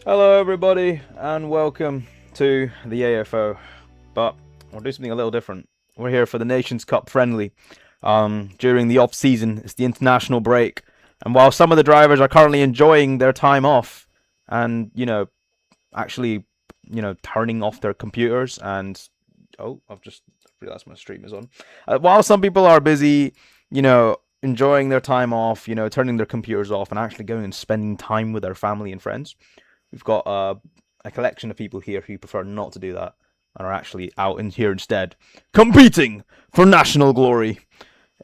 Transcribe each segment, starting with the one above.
Hello everybody and welcome to the AFO, but we'll do something a little different. We're here for the Nations Cup friendly. During the off season, it's the international break, and while some of the drivers are currently enjoying their time off and actually turning off their computers and I've just realized my stream is on. While some people are busy, enjoying their time off, turning their computers off and actually going and spending time with their family and friends. We've got a collection of people here who prefer not to do that and are actually out in here instead, competing for national glory.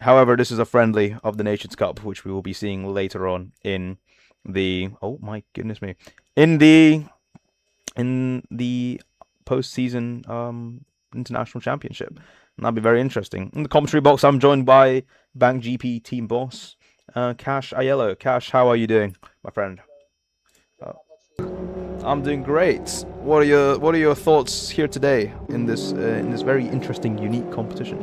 However, this is a friendly of the Nations Cup, which we will be seeing later on in the in the post-season international championship, and that'll be very interesting. In the commentary box, I'm joined by Bank GP team boss Cash Aiello. Cash, how are you doing, my friend? I'm doing great. What are your thoughts here today in this very interesting, unique competition?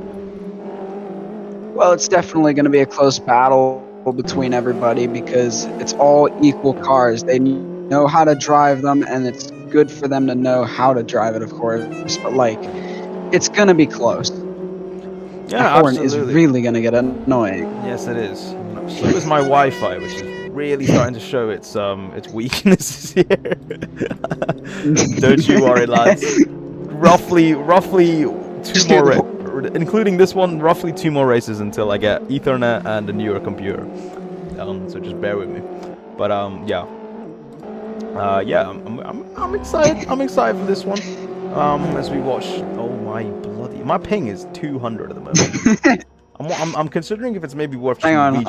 Well, it's definitely going to be a close battle between everybody because it's all equal cars. They know how to drive them, and it's good for them to know how to drive it, of course. But it's going to be close. Yeah, that horn absolutely. is really going to get annoying. Yes, it is. So is my Wi-Fi, which is really starting to show its weaknesses here. Don't you worry, lads. Roughly two more, including this one, roughly 2 more races until I get Ethernet and a newer computer. So just bear with me. But yeah, I'm excited. I'm excited for this one. As we watch. Oh my bloody! My ping is 200 at the moment. I'm considering if it's maybe worth. Hang on,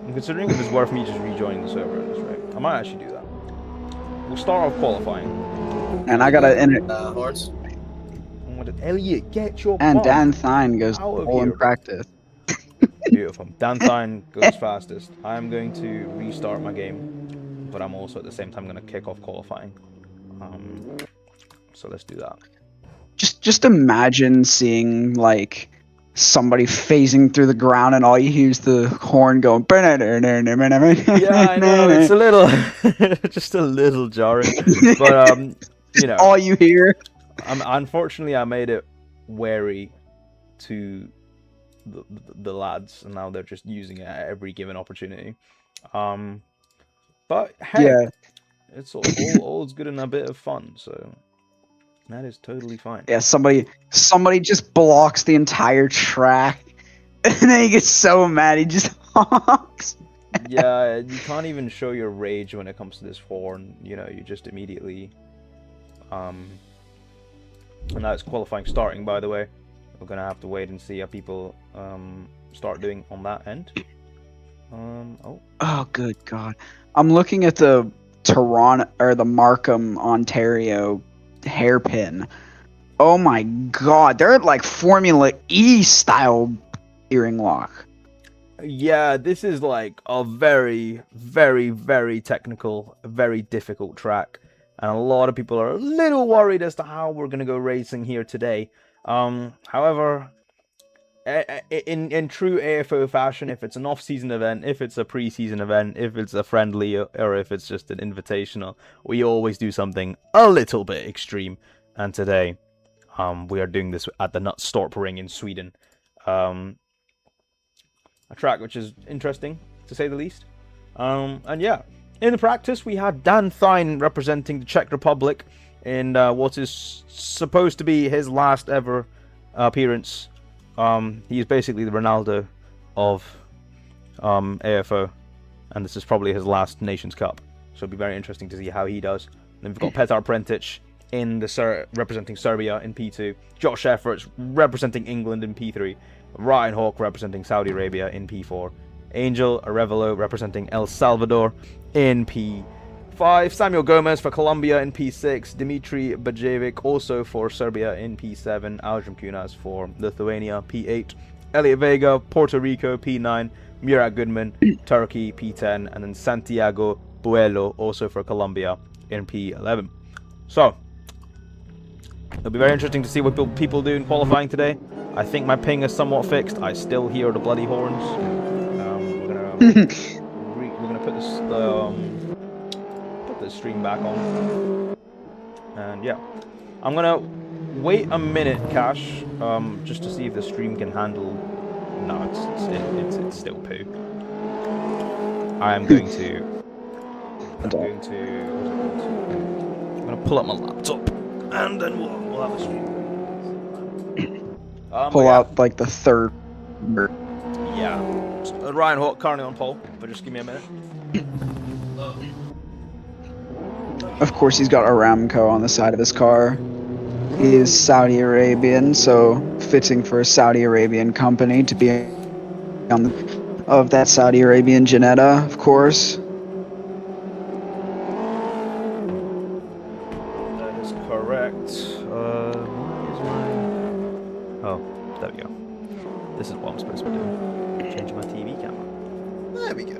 I'm considering if it's worth me just rejoining the server at this rate. I might actually do that. We'll start off qualifying. And I gotta enter. Horse. Elliot, get your. And Dan Thine goes all in practice. Beautiful. Dan Thine goes fastest. I'm going to restart my game, but I'm also at the same time going to kick off qualifying. So let's do that. Just imagine seeing somebody phasing through the ground and all you hear is the horn going. Yeah, I know, it's a little, just a little jarring, but all you hear. Unfortunately, I made it wary to the lads, and now they're just using it at every given opportunity. But hey, yeah. It's all's good and a bit of fun, so that is totally fine. Yeah, somebody just blocks the entire track, and then he gets so mad he just honks. Yeah, you can't even show your rage when it comes to this horn. You just immediately. And now it's qualifying starting, by the way. We're gonna have to wait and see how people start doing on that end. Oh, good God! I'm looking at the Toronto or the Markham, Ontario hairpin. Oh my God, they're like Formula E style steering lock. Yeah, this is like a very, very, very technical, very difficult track, and a lot of people are a little worried as to how we're gonna go racing here today. However, in true AFO fashion, if it's an off-season event, if it's a pre-season event, if it's a friendly, or if it's just an invitational, we always do something a little bit extreme. And today, we are doing this at the Knutstorp Ring in Sweden. A track which is interesting, to say the least. And yeah, in the practice, we had Dan Thine representing the Czech Republic in what is supposed to be his last ever appearance. He is basically the Ronaldo of AFO, and this is probably his last Nations Cup. So it'll be very interesting to see how he does. Then we've got Petar Prentic in the representing Serbia in P2, Josh Efforts representing England in P3, Ryan Hawke representing Saudi Arabia in P4, Angel Arevalo representing El Salvador in P5, Samuel Gomez for Colombia in P6, Dimitri Bajevic also for Serbia in P7, Aljam Kunas for Lithuania P8, Elliot Vega, Puerto Rico P9, Murat Goodman, Turkey P10, and then Santiago Buelo also for Colombia in P11. So, it'll be very interesting to see what people do in qualifying today. I think my ping is somewhat fixed. I still hear the bloody horns. We're gonna put the stream back on. And yeah, I'm gonna wait a minute, Cash, just to see if the stream can handle. No, it's still poo. I am going to. I'm gonna pull up my laptop, and then we'll have a stream. Pull out like the third. Yeah. Ryan Hawk currently on pole, but just give me a minute. Of course, he's got Aramco on the side of his car. He is Saudi Arabian, so fitting for a Saudi Arabian company to be on the of that Saudi Arabian Janetta, of course. That is correct. Oh, there we go. This is what I'm supposed to be doing. Change my TV camera. There we go.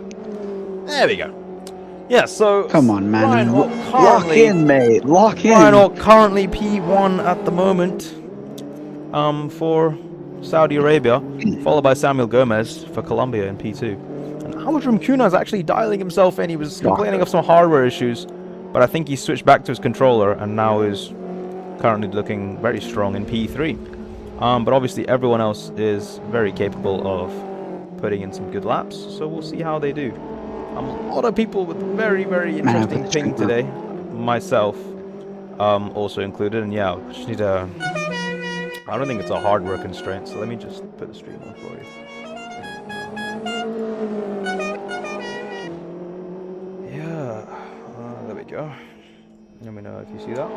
There we go. Yeah, so come on, man. Ryan Hawk lock in, mate. Lock in. Ryan Hawk currently P1 at the moment. For Saudi Arabia, followed by Samuel Gomez for Colombia in P2. And Aldrim Kuna is actually dialing himself in. He was complaining of some hardware issues, but I think he switched back to his controller and now is currently looking very strong in P3. But obviously everyone else is very capable of putting in some good laps, so we'll see how they do. A lot of people with very, very interesting ping today, myself also included, and yeah, just need a... I don't think it's a hardware constraint, so let me just put the stream on for you. Yeah, there we go. Let me know if you see that.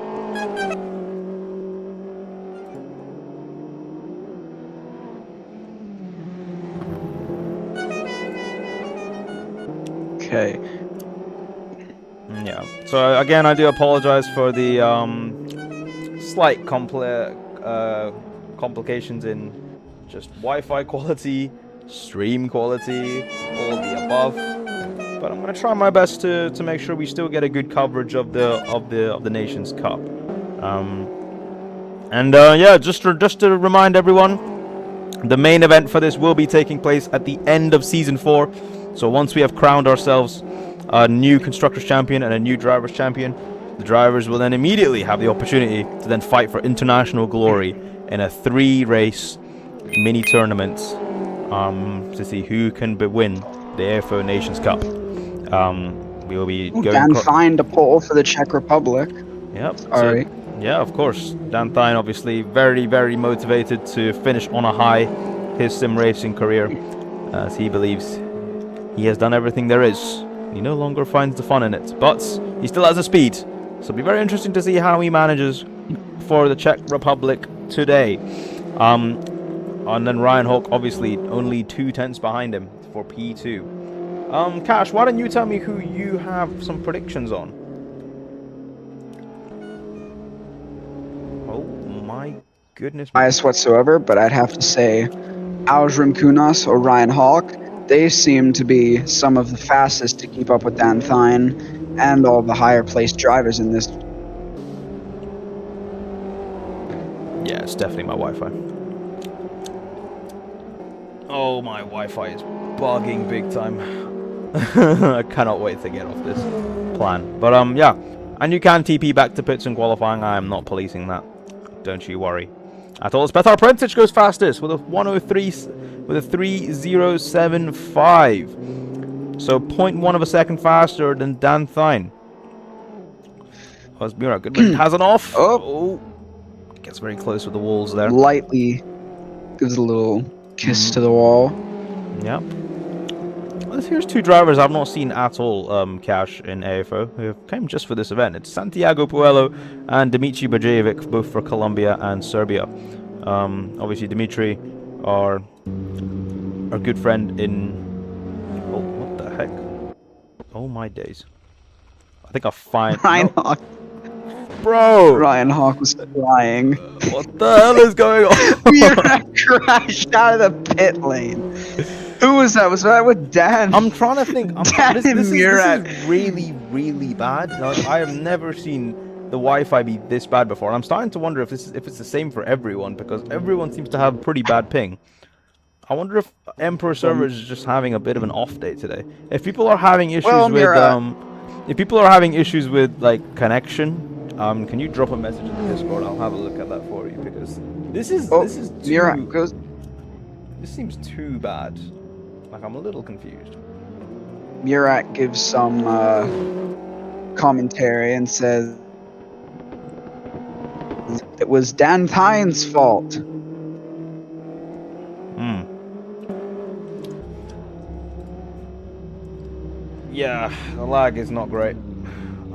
Okay. Yeah. So again, I do apologize for the slight complications in just Wi-Fi quality, stream quality, all the above. But I'm gonna try my best to make sure we still get a good coverage of the Nations Cup. Yeah, just to remind everyone, the main event for this will be taking place at the end of Season 4. So once we have crowned ourselves a new Constructors Champion and a new Drivers Champion, the drivers will then immediately have the opportunity to then fight for international glory in a 3-race mini tournament to see who can win the AFO Nations Cup. We will be going... Dan Fine to pole for the Czech Republic. Yep. Alright. Yeah, of course. Dan Thine obviously very, very motivated to finish on a high his sim racing career, as he believes he has done everything there is. He no longer finds the fun in it, but he still has the speed. So it'll be very interesting to see how he manages for the Czech Republic today. And then Ryan Hawk, obviously, only 2 tenths behind him for P2. Cash, why don't you tell me who you have some predictions on? Oh my goodness. Bias whatsoever, but I'd have to say Aldrim Kunas or Ryan Hawk. They seem to be some of the fastest to keep up with Dan Thine and all the higher placed drivers in this. Yeah, it's definitely my Wi-Fi. Oh, my Wi-Fi is bugging big time. I cannot wait to get off this plan. But yeah, and you can TP back to pits in qualifying. I am not policing that. Don't you worry at all. Spetar Prentic goes fastest with a 103, with a 3075. So 0.1 of a second faster than Dan Thine. Osmira, good one. Has an off. Oh, gets very close with the walls there. Lightly gives a little kiss to the wall. Yep. Well, here's 2 drivers I've not seen at all, Cash, in AFO, who came just for this event. It's Santiago Puello and Dimitri Bajevic, both for Colombia and Serbia. Obviously, Dimitri, our good friend in... Oh, what the heck? Oh, my days. I think I'll find... Ryan Hawk. Bro! Ryan Hawk was flying. What the hell is going on? Mira crashed out of the pit lane. Who was that? Was that with Dan? I'm trying to think. This is really, really bad. Like, I have never seen the Wi-Fi be this bad before. And I'm starting to wonder if it's the same for everyone, because everyone seems to have pretty bad ping. I wonder if Emperor servers is just having a bit of an off day today. If people are having issues If people are having issues with like connection, can you drop a message in the Discord? I'll have a look at that for you because this is Mira too. goes. This seems too bad. Like I'm a little confused. Murat gives some commentary and says it was Dan Pine's fault. Yeah, the lag is not great.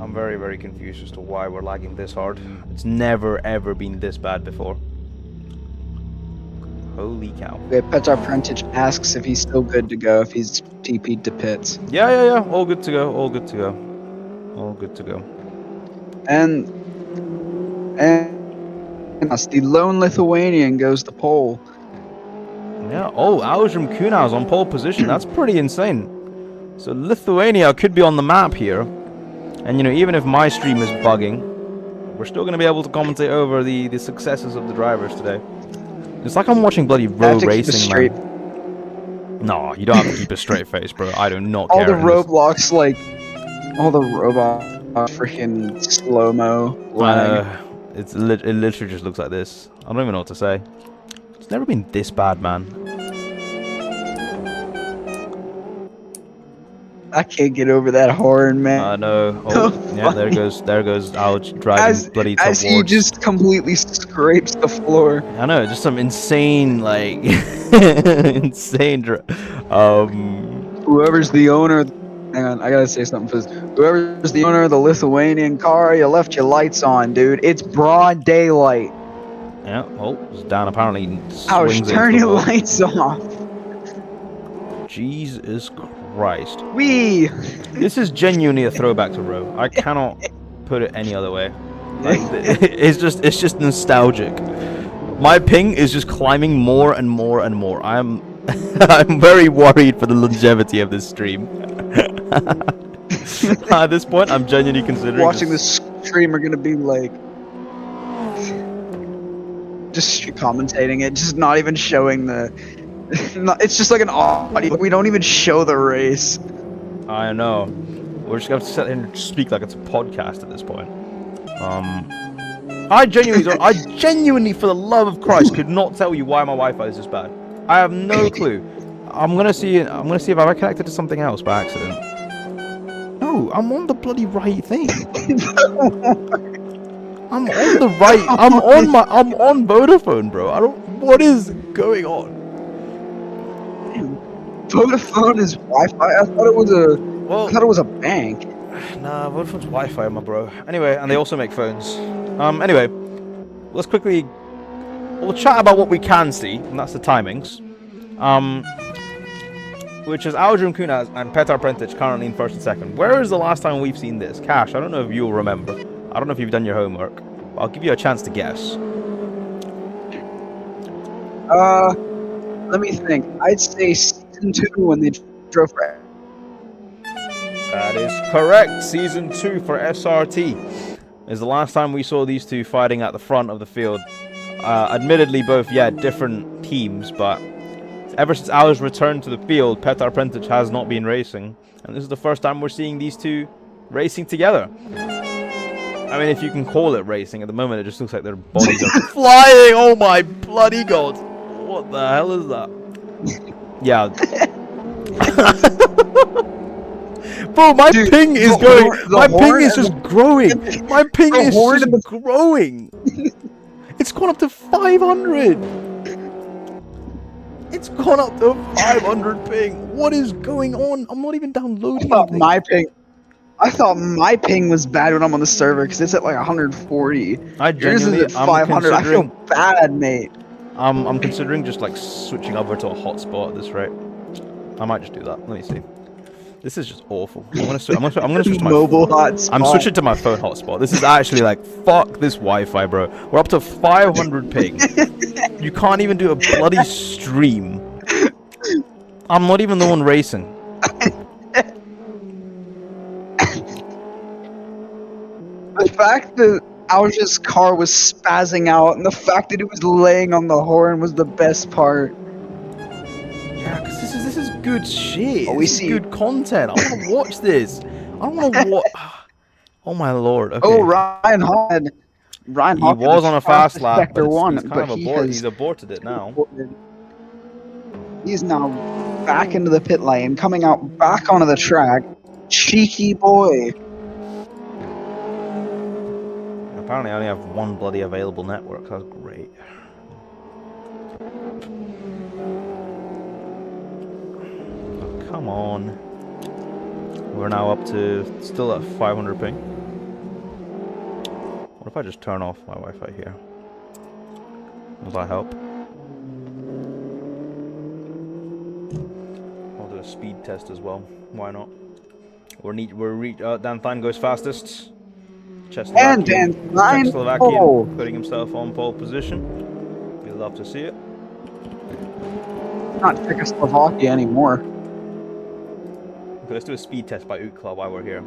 I'm very, very confused as to why we're lagging this hard. It's never, ever been this bad before. Holy cow. Okay, Petar Prentić asks if he's still good to go, if he's TP'd to pits. Yeah. All good to go. All good to go. All good to go. And the lone Lithuanian goes to pole. Yeah. Oh, Aljum Kunau's on pole position. That's pretty insane. So Lithuania could be on the map here. And, you know, even if my stream is bugging, we're still going to be able to commentate over the successes of the drivers today. It's like I'm watching bloody road racing, man. No, you don't have to keep a straight face, bro. I do not care. All the roadblocks, like, all the robot freaking slow-mo lag. It literally just looks like this. I don't even know what to say. It's never been this bad, man. I can't get over that horn, man. I know. Oh, yeah, there goes Ouch driving bloody towards. As he just completely scrapes the floor. I know, just some insane, like, insane. Whoever's the owner. Hang on, I gotta say something first. Whoever's the owner of the Lithuanian car, you left your lights on, dude. It's broad daylight. Yeah. Oh, Dan apparently Ouch! Turn your lights off. Jesus Christ. Wee! This is genuinely a throwback to Row. I cannot put it any other way. Like, it's just nostalgic. My ping is just climbing more and more and more. I'm very worried for the longevity of this stream. At this point, I'm genuinely considering watching this stream are gonna be like just commentating it, just not even showing the. It's just like an audio. We don't even show the race. I know. We're just gonna have to sit here and speak like it's a podcast at this point. I genuinely, for the love of Christ, could not tell you why my Wi-Fi is this bad. I have no clue. I'm gonna see if I connected to something else by accident. No, I'm on the bloody right thing. I'm on the right. I'm on Vodafone, bro. What is going on? Vodafone is Wi-Fi. I thought it was a bank. Nah, Vodafone's Wi-Fi, my bro. Anyway, and they also make phones. Anyway, we'll chat about what we can see, and that's the timings. Which is Aljum Kunau and Petar Prentić currently in first and second. Where is the last time we've seen this? Cash, I don't know if you'll remember. I don't know if you've done your homework. But I'll give you a chance to guess. Let me think. I'd say season 2 when they drove for. That is correct. Season 2 for SRT is the last time we saw these two fighting at the front of the field. Admittedly, both, different teams, but ever since Al's returned to the field, Petar Prentić has not been racing. And this is the first time we're seeing these two racing together. I mean, if you can call it racing, at the moment it just looks like their bodies are flying. Oh my bloody god. What the hell is that? Yeah. Bro, my ping is going. My ping is just growing. My ping is just growing. It's gone up to 500. It's gone up to 500 ping. What is going on? I'm not even downloading anything. I thought my ping was bad when I'm on the server because it's at like 140. Yours is at 500. I feel bad, mate. I'm considering just like switching over to a hotspot at this rate. I might just do that. Let me see. This is just awful. I'm gonna switch to my mobile hotspot. I'm switching to my phone hotspot. This is actually like fuck this Wi-Fi, bro. We're up to 500 ping. You can't even do a bloody stream. I'm not even the one racing. The fact that Alj's car was spazzing out and the fact that it was laying on the horn was the best part. Yeah, because this is good shit. Oh, this is good content. I want to watch this. don't know what. Oh my lord. Oh, Okay. Ryan He Hawk had the was on a fast fastest lap, but sector one, he's kind but of he has he's aborted it now. he's now back into the pit lane, coming out back onto the track. Cheeky boy. Apparently, I only have one bloody available network. That's great. Oh, come on. We're now up to still at 500 ping. What if I just turn off my Wi-Fi here? Will that help? I'll do a speed test as well. Why not? Dan Thine goes fastest. And Dan Thine. Oh. Putting himself on pole position. We'd love to see it. Not Czechoslovakia anymore. Okay, let's do a speed test by Ookla while we're here.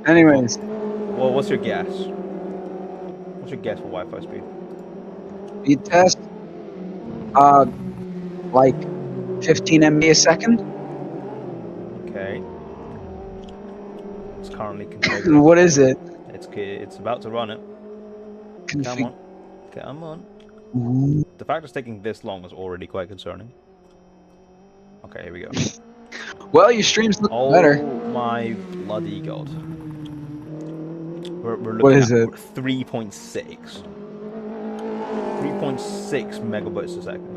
Anyways. Well, what's your guess? What's your guess for Wi-Fi speed? Speed test? Like 15 MB a second? Okay. It's currently configured. What is it? It's about to run it. Come on. Come on. The fact it's taking this long is already quite concerning. Okay, here we go. Well, your streams look better. Oh my bloody god. We're looking what is at it? 3.6. 3.6 megabytes a second.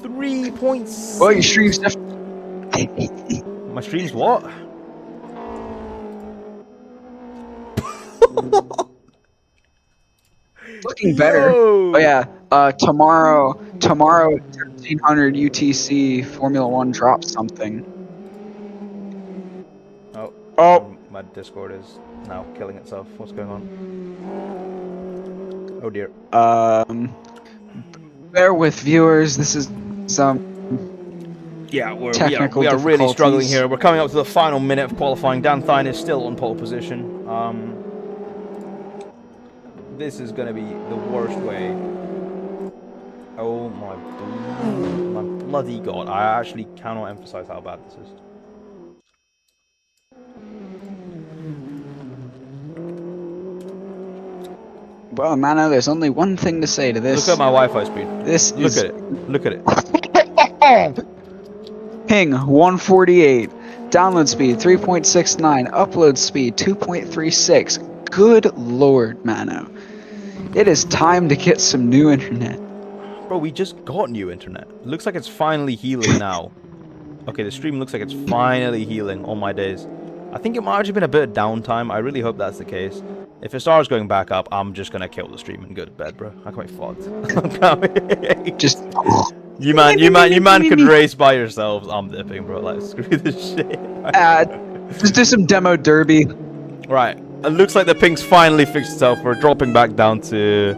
3.6. Well, your streams definitely. My stream's what? Looking better. Yo! Oh yeah. Tomorrow at 1300 UTC, Formula One drops something. Oh, my Discord is now killing itself. What's going on? Oh dear. Bear with viewers. This is some. Yeah, we are really struggling here. We're coming up to the final minute of qualifying. Dan Thine is still on pole position. This is going to be the worst way. Oh my bloody god. I actually cannot emphasize how bad this is. Well, Mano, there's only one thing to say to this. Look at my Wi-Fi speed. Look at it. Look at it. Ping 148. Download speed 3.69. Upload speed 2.36. Good lord, Mano. It is time to get some new internet. Bro, we just got new internet. Looks like it's finally healing now. Okay, the stream looks like it's finally healing on my days. I think it might have just been a bit of downtime. I really hope that's the case. If it starts going back up, I'm just gonna kill the stream and go to bed, bro. I can't be fucked. Just you man could race by yourselves. I'm dipping, bro. Like, screw this shit. Just do some demo derby. Right. It looks like the ping's finally fixed itself. We're dropping back down to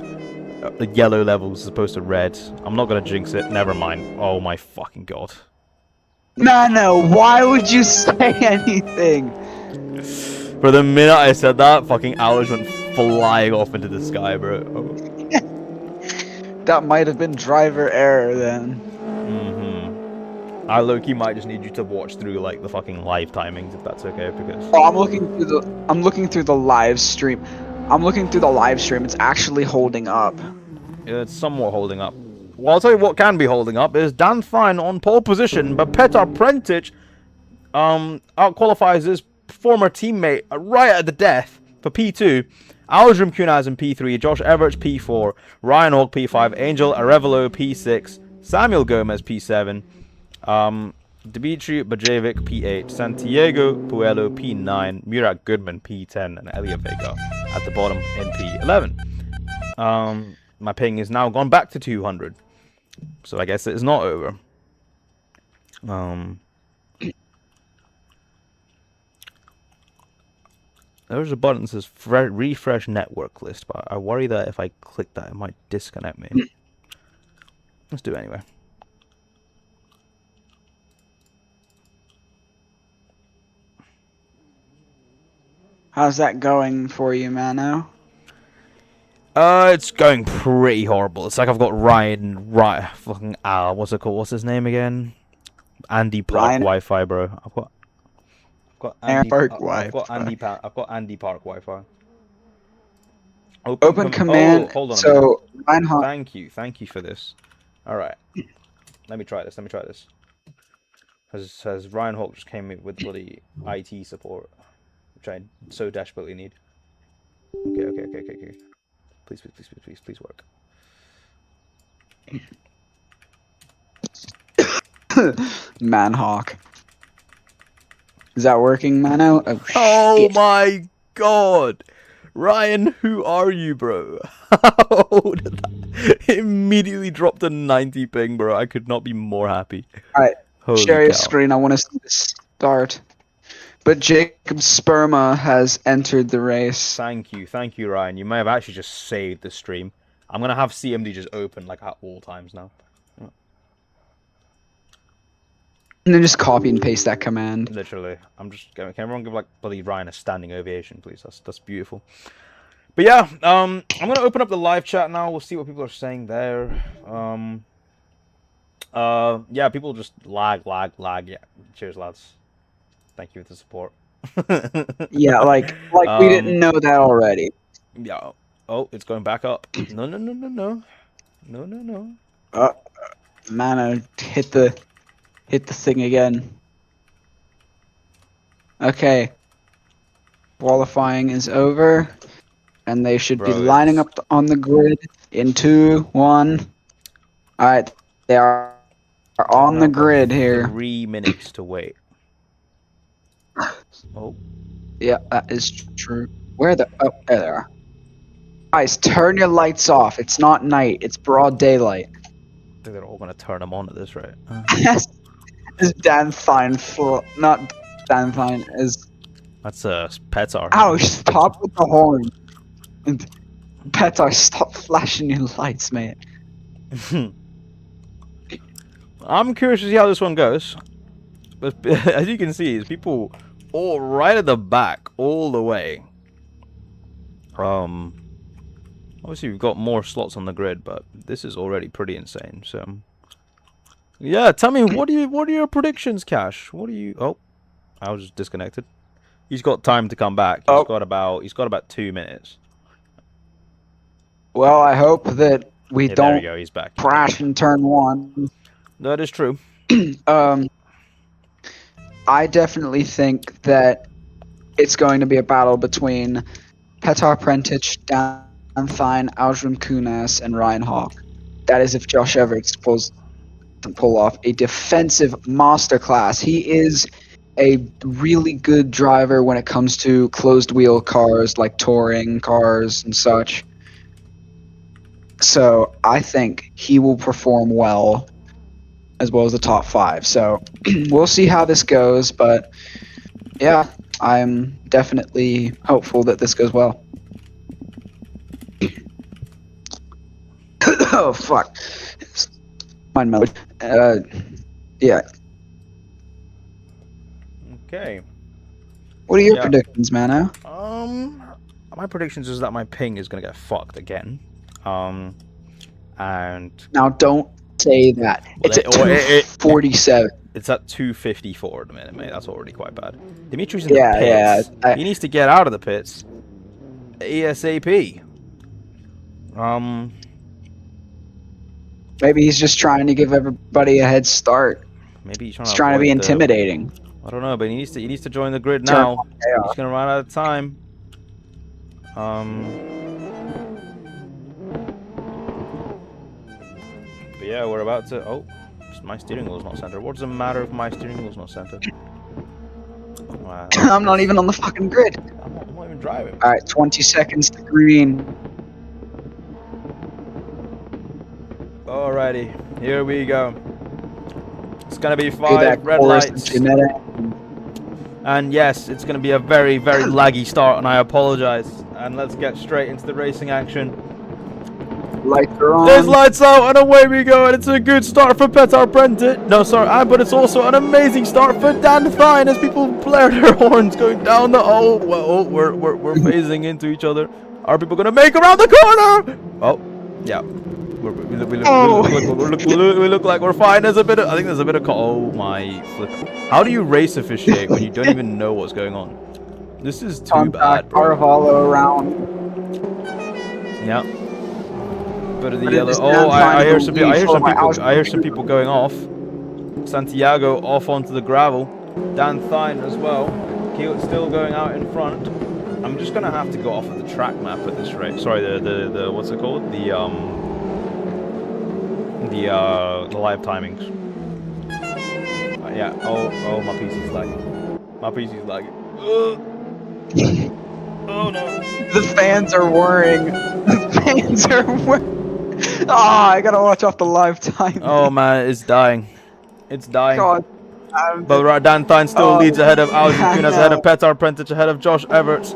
the yellow levels as opposed to red. I'm not gonna jinx it. Never mind. Oh my fucking god. Mano, why would you say anything? For the minute I said that, fucking hours went flying off into the sky, bro. Oh. That might have been driver error then. I low-key might just need you to watch through like the fucking live timings if that's okay, because I'm looking through the live stream. It's actually holding up. it's somewhat holding up. Well, I'll tell you what can be holding up is Dan Thine on pole position, but Petar Prentić outqualifies his former teammate right at the death for P2. Aldrim Kunaz in P3, Josh Everts P4, Ryan Hawk P5, Angel Arevalo P6, Samuel Gomez P7, Dmitry Bajevic P8, Santiago Puello P9, Murat Goodman P10, and Elia Vega at the bottom in P11. My ping is now gone back to 200, so I guess it is not over. There's a button that says refresh network list, but I worry that if I click that, it might disconnect me. Let's do it anyway. How's that going for you, Mano? It's going pretty horrible. It's like I've got fucking what's it called? What's his name again? Andy Park Ryan Wi-Fi, bro. Park I've got Wi-Fi. I've got Andy Park Wi-Fi. Open Oh, command. hold on a minute. So Reinhardt. Thank you for this. All right, let me try this. Has Ryan Hawk just came in with bloody IT support, which I so desperately need. Okay. Please work. Manhawk. Is that working, Mano? Oh, Oh shit. my god! Ryan, who are you, bro? How did that immediately dropped a 90 ping, bro? I could not be more happy. Alright, Holy share your cow. screen. I want to see this start. But Jacob Sperma has entered the race. Thank you, Ryan. You may have actually just saved the stream. I'm gonna have CMD just open like at all times now. And then just copy and paste that command. Literally, I'm just going. Can everyone give like bloody Ryan a standing ovation, please? That's beautiful. But yeah, I'm gonna open up the live chat now. We'll see what people are saying there. Yeah, people just lag. Yeah, cheers, lads. Thank you for the support. Yeah, like we didn't know that already. Yeah. Oh, it's going back up. No. Mano, hit the thing again. Okay. Qualifying is over, and they should be lining up on the grid in 2, 1. All right, they are on the grid here. 3 minutes to wait. Oh. Yeah, that is true. Where the? Oh, there they are. Guys, turn your lights off. It's not night. It's broad daylight. I think they're all gonna turn them on at this rate. Is Dan Fine for not Dan Fine is? That's Petar. Ouch! Stop with the horn. Petar, stop flashing your lights, mate. I'm curious to see how this one goes. But as you can see, there's people all right at the back, all the way. Obviously we've got more slots on the grid, but this is already pretty insane. So, yeah, tell me what are your predictions, Cash? What do you? Oh, I was just disconnected. He's got time to come back. He's got about 2 minutes. Well, I hope that we don't There we go. He's back. crash in turn 1. That is true. I definitely think that it's going to be a battle between Petar Prentić, Dan Fine, Aljum Kunas, and Ryan Hawk. That is if Josh Everett's supposed to pull off a defensive masterclass. He is a really good driver when it comes to closed wheel cars like touring cars and such. So I think he will perform well as the top 5. So we'll see how this goes, but yeah, I'm definitely hopeful that this goes well. Oh fuck. Mind mode. Yeah. Okay. What are your predictions, Mano? My predictions is that my ping is gonna get fucked again. And now don't say that. It's at 247. It's at 254 at the minute, mate. That's already quite bad. Dimitri's in the pits. Yeah. He needs to get out of the pits. ASAP. Maybe he's just trying to give everybody a head start. Maybe he's trying to be intimidating. I don't know, but he needs to join the grid now. He's gonna run out of time. But yeah, we're about to. Oh, my steering wheel's not centered. What does it matter if my steering wheel's not centered? Wow. I'm not even on the fucking grid. I'm not even driving. All right, 20 seconds to green. Alrighty, here we go. It's gonna be 5 red lights. And yes, it's gonna be a very, very laggy start, and I apologize. And let's get straight into the racing action. Lights are on. There's lights out, and away we go, and it's a good start for Petar Prentić. No, sorry, but it's also an amazing start for Dan Fine as people blare their horns going down the. Oh, well, we're phasing into each other. Are people gonna make around the corner? Oh, yeah. We look like we're fine. There's a bit of, I think there's a bit of, oh my flip. How do you race officiate when you don't even know what's going on? This is too bad, bro. Carvalho around. Yeah. Bit of the yellow. Oh, I hear some people. I hear some people going off. Santiago off onto the gravel. Dan Thine as well. Keel's still going out in front. I'm just gonna have to go off of the track map at this rate. Sorry, the what's it called? The live timings. Yeah. Oh, my PC's lagging. My PC's lagging. Oh no. The fans are worrying. The fans are worrying. Ah, I gotta watch off the live time. Oh man, it's dying. It's dying. God. But Dan Thine still leads ahead of Aldrin Kunas, ahead of Petar Prentić, ahead of Josh Everts,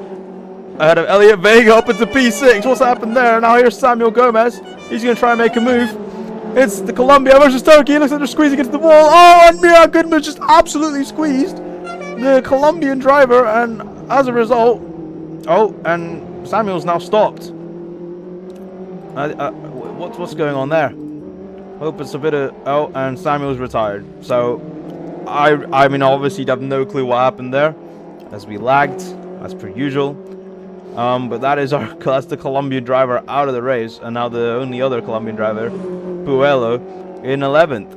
ahead of Elliot Vega up into P6. What's happened there? Now here's Samuel Gomez. He's going to try and make a move. It's the Colombia versus Turkey. It looks like they're squeezing into the wall. Oh, and Mira Goodman just absolutely squeezed the Colombian driver, and as a result, oh, and Samuel's now stopped. What's going on there? Hope it's a bit of, oh, and Samuel's retired. So I mean, obviously have no clue what happened there, as we lagged as per usual. But that's the Colombian driver out of the race, and now the only other Colombian driver, Puello, in 11th.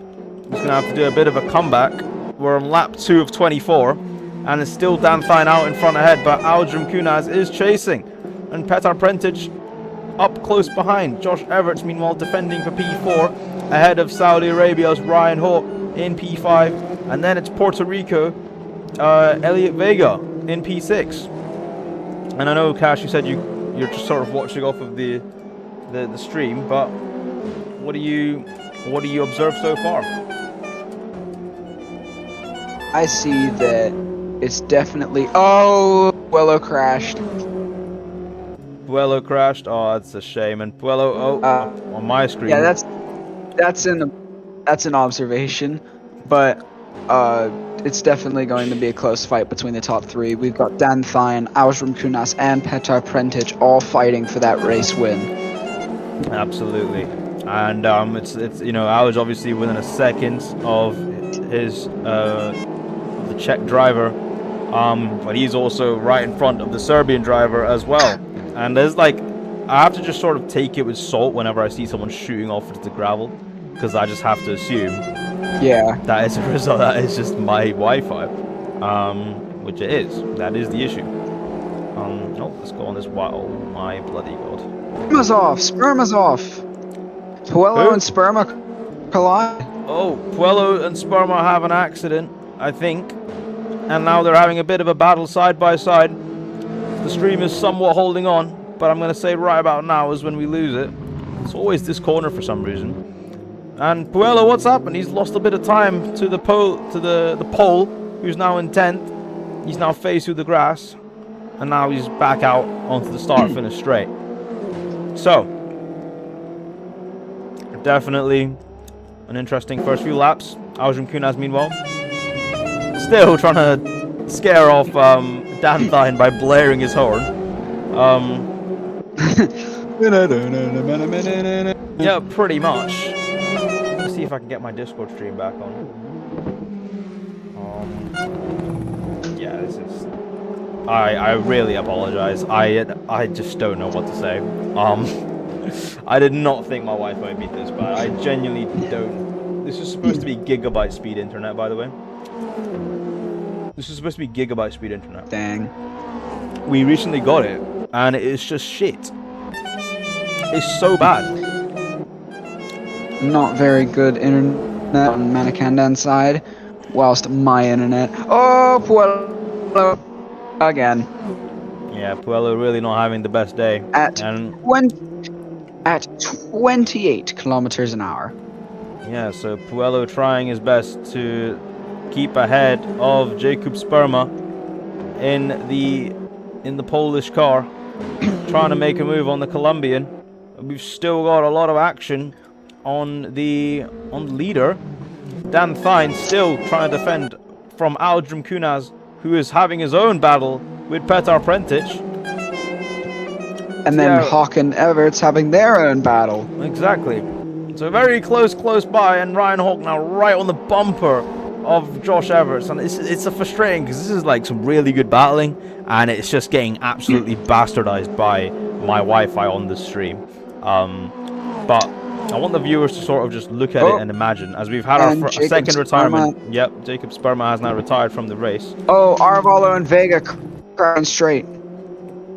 He's gonna have to do a bit of a comeback. We're on lap 2 of 24, and it's still Dan Thine out in front ahead, but Aldrin Kunas is chasing, and Petar Prentić up close behind. Josh Everts, meanwhile, defending for P4, ahead of Saudi Arabia's Ryan Hawke in P5, and then it's Puerto Rico, Elliot Vega in P6. And I know, Cash, you said you're just sort of watching off of the stream, but what do you observe so far? I see that it's definitely. Oh, Puello crashed. Puello crashed. Oh, that's a shame. And Puello, on my screen. Yeah, that's an observation, but it's definitely going to be a close fight between the top three. We've got Dan Thine, Aldrin Kunas, and Petar Prentić all fighting for that race win. Absolutely, and it's Aldrin obviously within a second of his the Czech driver, but he's also right in front of the Serbian driver as well. And there's like, I have to just sort of take it with salt whenever I see someone shooting off into the gravel, because I just have to assume, yeah, that as a result, that is just my Wi-Fi, which it is. That is the issue. No, let's go on this. Oh my bloody god! Sperma's off. Sperma's off. Puello and Sperma collide. Oh, Puello and Sperma have an accident, I think, and now they're having a bit of a battle side by side. The stream is somewhat holding on, but I'm going to say right about now is when we lose it. It's always this corner for some reason. And Puello, what's happened? He's lost a bit of time to the pole, who's now in 10th. He's now phased through the grass, and now he's back out onto the start-finish straight. So, definitely an interesting first few laps. Aldrin Kunas, meanwhile, still trying to scare off Dan Thine by blaring his horn. Yeah, pretty much. Let's see if I can get my Discord stream back on. Yeah, this is. I really apologize. I just don't know what to say. I did not think my Wi-Fi would be this bad. I genuinely don't. This is supposed to be gigabyte speed internet, by the way. This is supposed to be gigabyte speed internet. Dang. We recently got it, and it's just shit. It's so bad. Not very good internet on Manikandan's side, whilst my internet. Oh, Puello again. Yeah, Puello really not having the best day. At 28 kilometers an hour. Yeah, so Puello trying his best to keep ahead of Jakub Sperma in the Polish car, trying to make a move on the Colombian. We've still got a lot of action on the leader. Dan Thine still trying to defend from Aldrin Kunas, who is having his own battle with Petar Prentić. And then Hawk and Everts having their own battle. Exactly. So very close by, and Ryan Hawk now right on the bumper of Josh Everts, and it's a frustrating because this is like some really good battling, and it's just getting absolutely bastardized by my Wi-Fi on the stream. But I want the viewers to sort of just look at it and imagine, as we've had our second retirement. Yep, Jacob Sperma has now retired from the race. Oh, Arvalo and Vega crashing straight.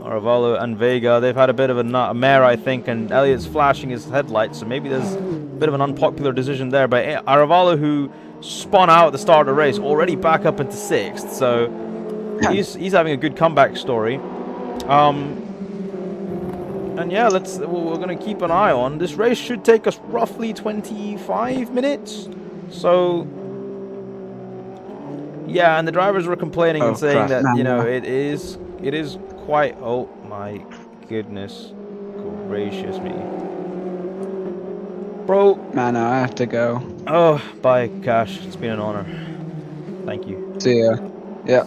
Arvalo and Vega, they've had a bit of a mare, I think, and Elliot's flashing his headlights, so maybe there's a bit of an unpopular decision there. But Arvalo, who spun out at the start of the race, already back up into 6th, so he's having a good comeback story. And yeah, we're going to keep an eye on. This race should take us roughly 25 minutes, so yeah, and the drivers were complaining and saying that, you know, it is quite, oh my goodness gracious me, bro. Man, I have to go. Oh, bye, Cash. It's been an honor. Thank you. See ya. Yeah,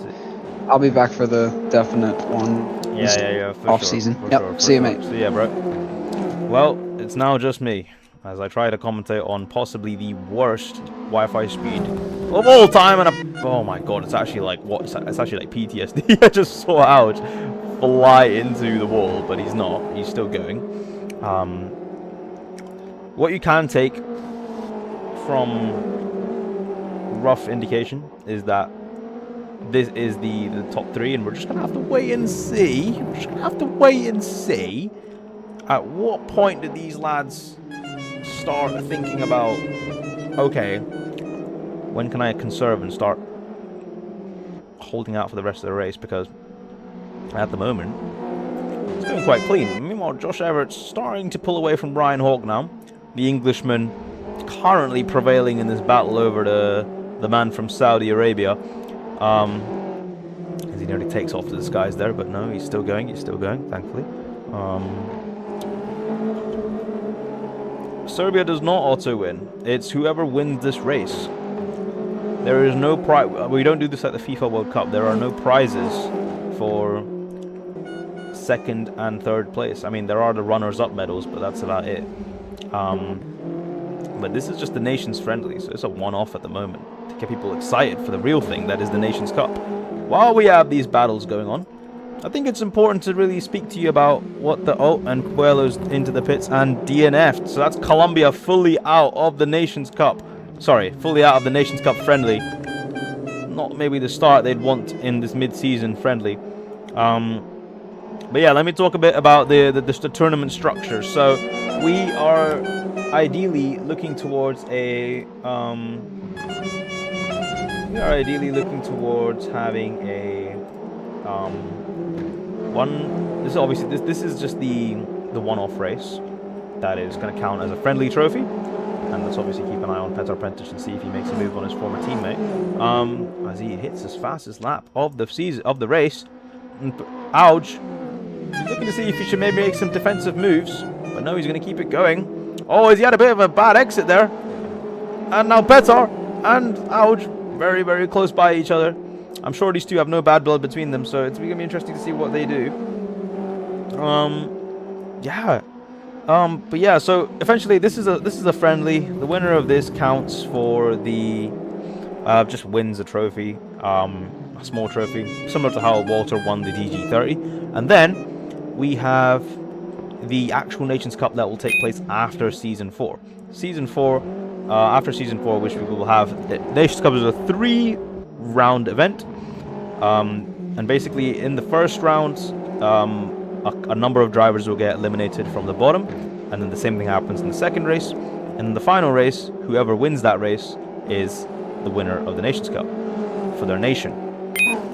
I'll be back for the definite one. Yeah. Off season. Yep. See you, mate. See ya, bro. Well, it's now just me as I try to commentate on possibly the worst Wi-Fi speed of all time, and oh my god, it's actually like what? It's actually like PTSD. I just saw Ouch fly into the wall, but he's not. He's still going. What you can take from rough indication is that this is the top 3, and we're just gonna have to wait and see. We're just gonna have to wait and see at what point did these lads start thinking about, okay, when can I conserve and start holding out for the rest of the race, because at the moment it's going quite clean. Meanwhile, Josh Everts starting to pull away from Ryan Hawk now, the Englishman currently prevailing in this battle over the man from Saudi Arabia. As he nearly takes off to the skies there, but no, he's still going, thankfully. Serbia does not auto-win. It's whoever wins this race. There is no prize. We don't do this at the FIFA World Cup. There are no prizes for 2nd and 3rd place. I mean, there are the runners-up medals, but that's about it. But this is just the Nations Friendly, so it's a one-off at the moment to get people excited for the real thing that is the Nations Cup. While we have these battles going on, I think it's important to really speak to you about what the... Oh, and Coelho's into the pits and DNF'd. So that's Colombia fully out of the Nations Cup. Sorry, fully out of the Nations Cup friendly. Not maybe the start they'd want in this mid-season friendly. But yeah, let me talk a bit about the tournament structure. So we are ideally looking towards a... we are ideally looking towards having a... This is obviously this is just the one-off race that is going to count as a friendly trophy, and let's obviously keep an eye on Petar Prentić and see if he makes a move on his former teammate as he hits his fastest lap of the race. And Auge, he's looking to see if he should maybe make some defensive moves, but no, he's going to keep it going. Oh, has he had a bit of a bad exit there? And now Petar and Auge very, very close by each other. I'm sure these two have no bad blood between them, so it's going to be interesting to see what they do. Yeah. But yeah, so eventually this is a friendly. The winner of this counts for the just wins a trophy, a small trophy, similar to how Walter won the DG30. And then we have the actual Nations Cup that will take place after Season 4. After Season 4, which we will have, the Nations Cup is a 3-round event. And basically in the first round, a number of drivers will get eliminated from the bottom, and then the same thing happens in the second race, and in the final race, whoever wins that race is the winner of the Nations Cup for their nation.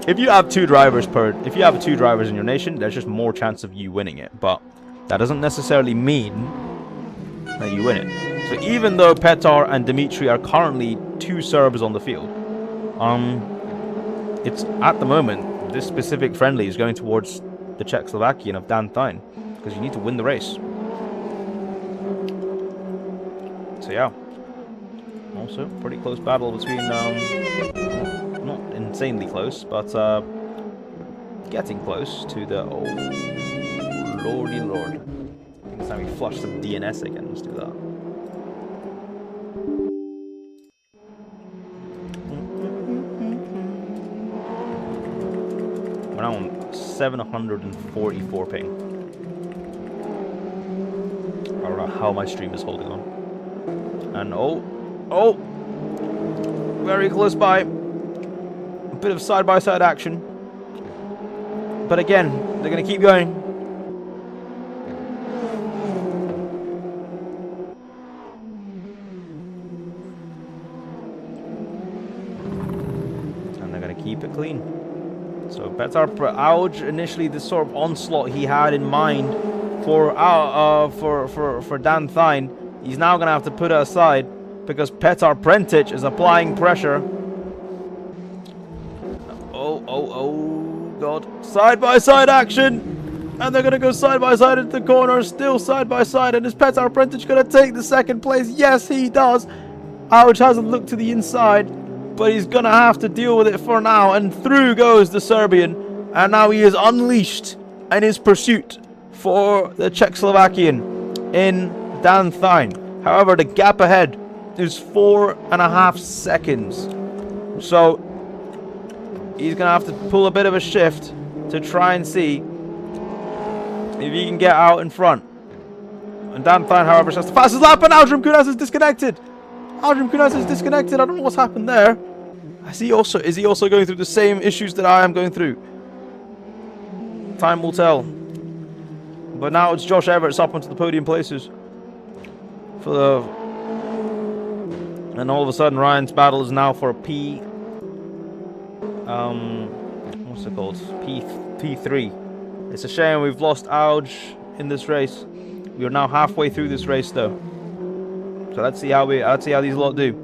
If you have two drivers in your nation, there's just more chance of you winning it, but that doesn't necessarily mean that you win it. So even though Petar and Dimitri are currently 2 Serbs on the field, it's at the moment this specific friendly is going towards the Czechoslovakian of Dan Thine, because you need to win the race. So yeah, also pretty close battle between not insanely close, but getting close to the... Oh Lordy lord. I think it's time we flush some DNS again. Let's do that. We're now on 744 ping. I don't know how my stream is holding on. And oh, very close by. A bit of side-by-side action. But again, they're going to keep going. And they're going to keep it clean. So Petar Auj, initially this sort of onslaught he had in mind for Dan Thine, he's now going to have to put it aside because Petar Prentic is applying pressure. Oh, God. Side-by-side action! And they're going to go side-by-side into the corner, still side-by-side, and is Petar Prentic going to take the second place? Yes, he does. Auj hasn't looked to the inside, but he's going to have to deal with it for now, and through goes the Serbian, and now he is unleashed in his pursuit for the Czechoslovakian in Dan Thine. However, the gap ahead is 4.5 seconds. So he's going to have to pull a bit of a shift to try and see if he can get out in front. And Dan Thine, however, has the fastest lap, and Aldrim Kunas is disconnected. Aldrim Kunas is disconnected. I don't know what's happened there. Is he also going through the same issues that I am going through? Time will tell. But now it's Josh Everts up onto the podium places. And all of a sudden Ryan's battle is now for a what's it called? P3. It's a shame we've lost Auj in this race. We are now halfway through this race though. So let's see how these lot do.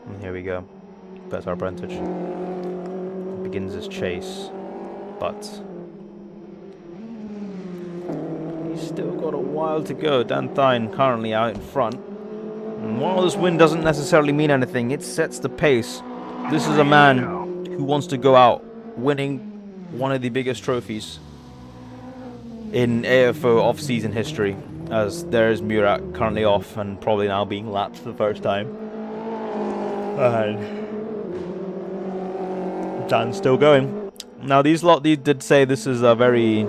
And here we go. Petar Prentic begins his chase, but he's still got a while to go. Dan Thine currently out in front. And while this win doesn't necessarily mean anything, it sets the pace. This is a man who wants to go out winning one of the biggest trophies in AFO off-season history, as there is Murat currently off and probably now being lapped for the first time. And Dan's still going. Now these lot did say this is a very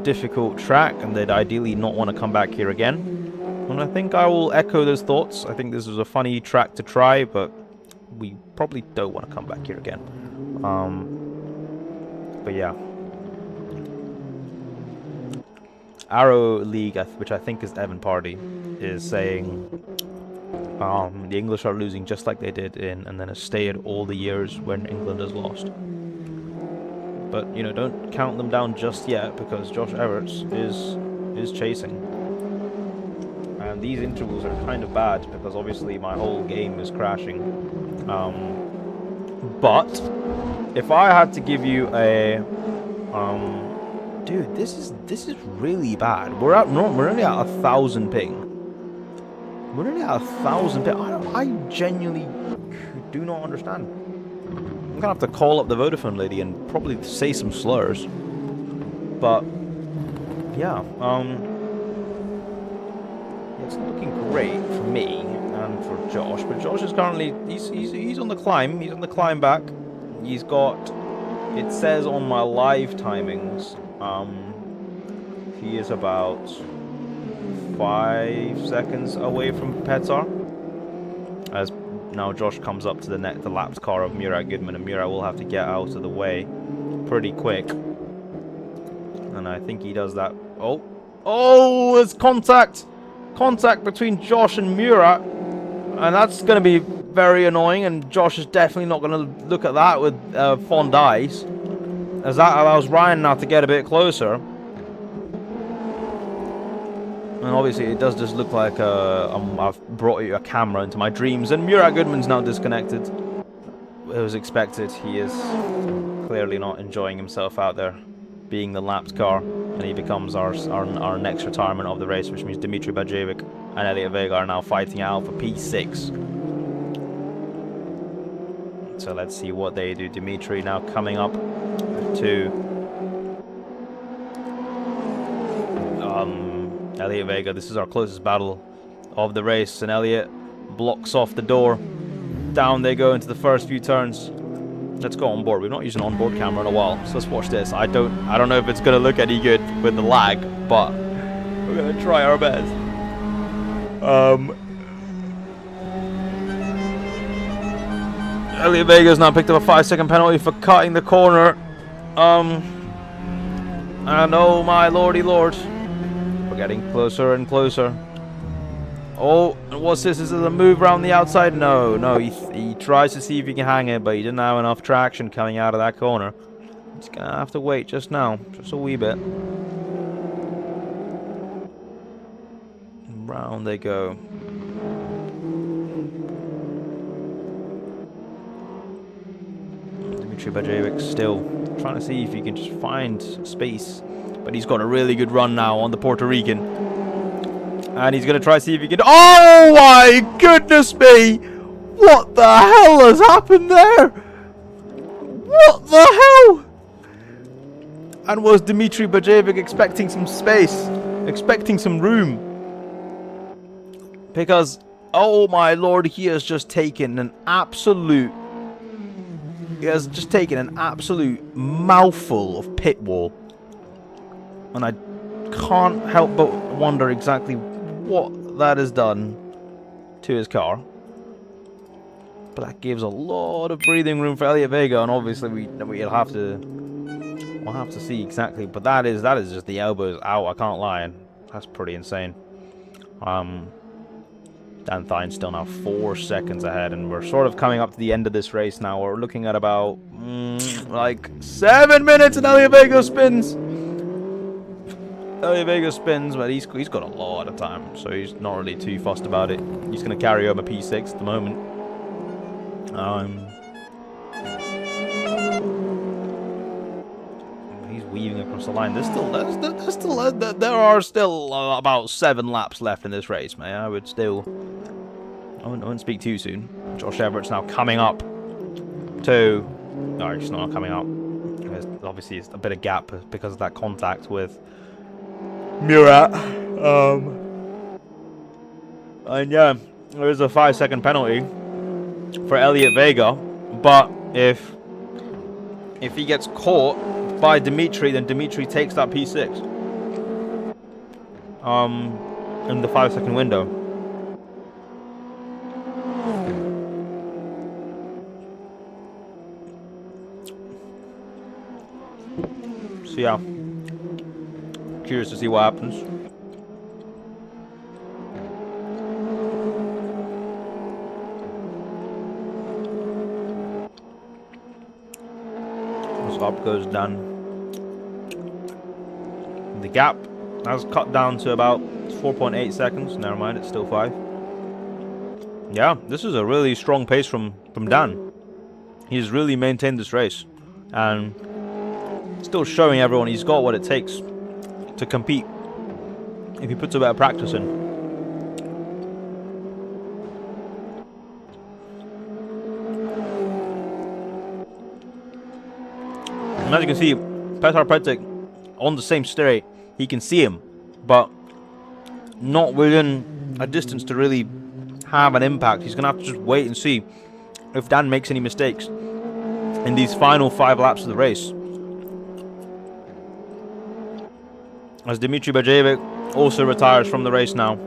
difficult track, and they'd ideally not want to come back here again. And I think I will echo those thoughts. I think this was a funny track to try, but we probably don't want to come back here again. But yeah. Arrow League, which I think is Evan Party, is saying the English are losing just like they did and then have stayed all the years when England has lost. But, you know, don't count them down just yet, because Josh Everts is chasing. And these intervals are kind of bad, because obviously my whole game is crashing. But if I had to give you a... dude, this is really bad. We're only at 1,000 ping. We're only at 1,000 ping. I genuinely do not understand. I'm gonna have to call up the Vodafone lady and probably say some slurs. But yeah, it's looking great for me and for Josh. But Josh is currently he's on the climb. He's on the climb back. He's got, it says on my live timings, he is about 5 seconds away from Petar. As now Josh comes up to the lapped car of Murat Goodman, and Murat will have to get out of the way pretty quick. And I think he does that. Oh, there's contact between Josh and Murat, and that's going to be very annoying. And Josh is definitely not going to look at that with fond eyes, as that allows Ryan now to get a bit closer. And obviously it does just look like I've brought you a camera into my dreams, and Murat Goodman's now disconnected. It was expected. He is clearly not enjoying himself out there. being the lapped car, and he becomes our next retirement of the race, which means Dmitry Bajevic and Elliot Vega are now fighting out for P6. So let's see what they do. Dmitry now coming up to Elliot Vega. This is our closest battle of the race, and Elliot blocks off the door. Down they go into the first few turns. Let's go on board. We've not used an onboard camera in a while, so let's watch this. I don't know if it's gonna look any good with the lag, but we're gonna try our best. Elliot Vega's now picked up a 5-second penalty for cutting the corner. And oh my lordy lord, we're getting closer and closer. Oh, what's this? Is it a move around the outside? No, he tries to see if he can hang it, but he didn't have enough traction coming out of that corner. He's gonna have to wait just now, just a wee bit. Round they go. Dmitry Bajevic still trying to see if he can just find space, but he's got a really good run now on the Puerto Rican. And he's going to try to see if he can... Oh my goodness me! What the hell has happened there? What the hell? And was Dmitry Bajevic expecting some space? Expecting some room? Because, oh my lord, he has just taken an absolute... He has just taken an absolute mouthful of pit wall. And I can't help but wonder exactly what that has done to his car. But that gives a lot of breathing room for Elliot Vega, and obviously we'll have to see exactly. But that is just the elbows out. I can't lie. That's pretty insane. Dan Thine's still now 4 seconds ahead, and we're sort of coming up to the end of this race now. We're looking at about like 7 minutes, and Elliot Vega spins. Elliot Vega spins, but he's got a lot of time, so he's not really too fussed about it. He's going to carry home a P6 at the moment. He's weaving across the line. There are still about 7 laps left in this race, man. I wouldn't speak too soon. Josh Everett's now coming up to... No, he's not coming up. Obviously, it's a bit of gap because of that contact with Murat. And yeah, there is a 5-second penalty for Elliot Vega, but if he gets caught by Dmitry, then Dmitry takes that P6 in the 5-second window. So yeah, curious to see what happens. So up goes Dan. The gap has cut down to about 4.8 seconds. Never mind, it's still 5. Yeah, this is a really strong pace from Dan. He's really maintained this race, and still showing everyone he's got what it takes to compete if he puts a bit of practice in. And as you can see, Petar Petic on the same straight, he can see him, but not within a distance to really have an impact. He's going to have to just wait and see if Dan makes any mistakes in these final 5 laps of the race. As Dmitry Bajevic also retires from the race now,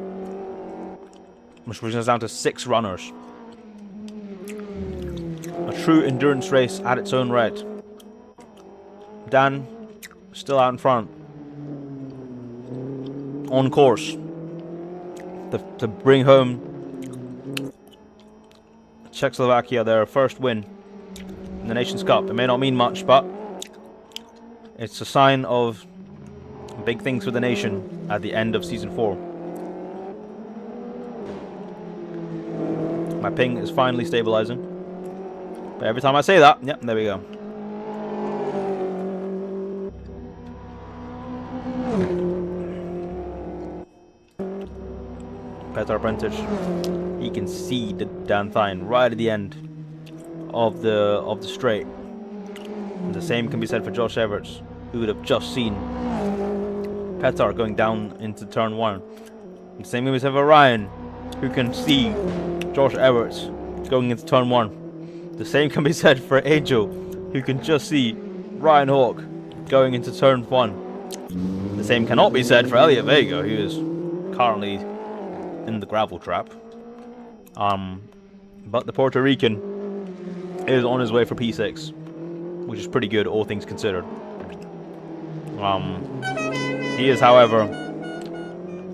which brings us down to 6 runners. A true endurance race at its own right. Dan still out in front, on course to bring home Czechoslovakia their first win in the Nations Cup. It may not mean much, but it's a sign of big things for the nation at the end of Season 4. My ping is finally stabilizing. But every time I say that, yep, there we go. Petar Apprentice. He can see the Dan Thine right at the end of the straight. And the same can be said for Josh Everts, who would have just seen Petar going down into turn 1. And the same can be said for Ryan, who can see Josh Everts going into turn 1. The same can be said for Angel, who can just see Ryan Hawk going into turn 1. The same cannot be said for Elliot Vega, who is currently in the gravel trap. But the Puerto Rican is on his way for P6, which is pretty good, all things considered. He is, however,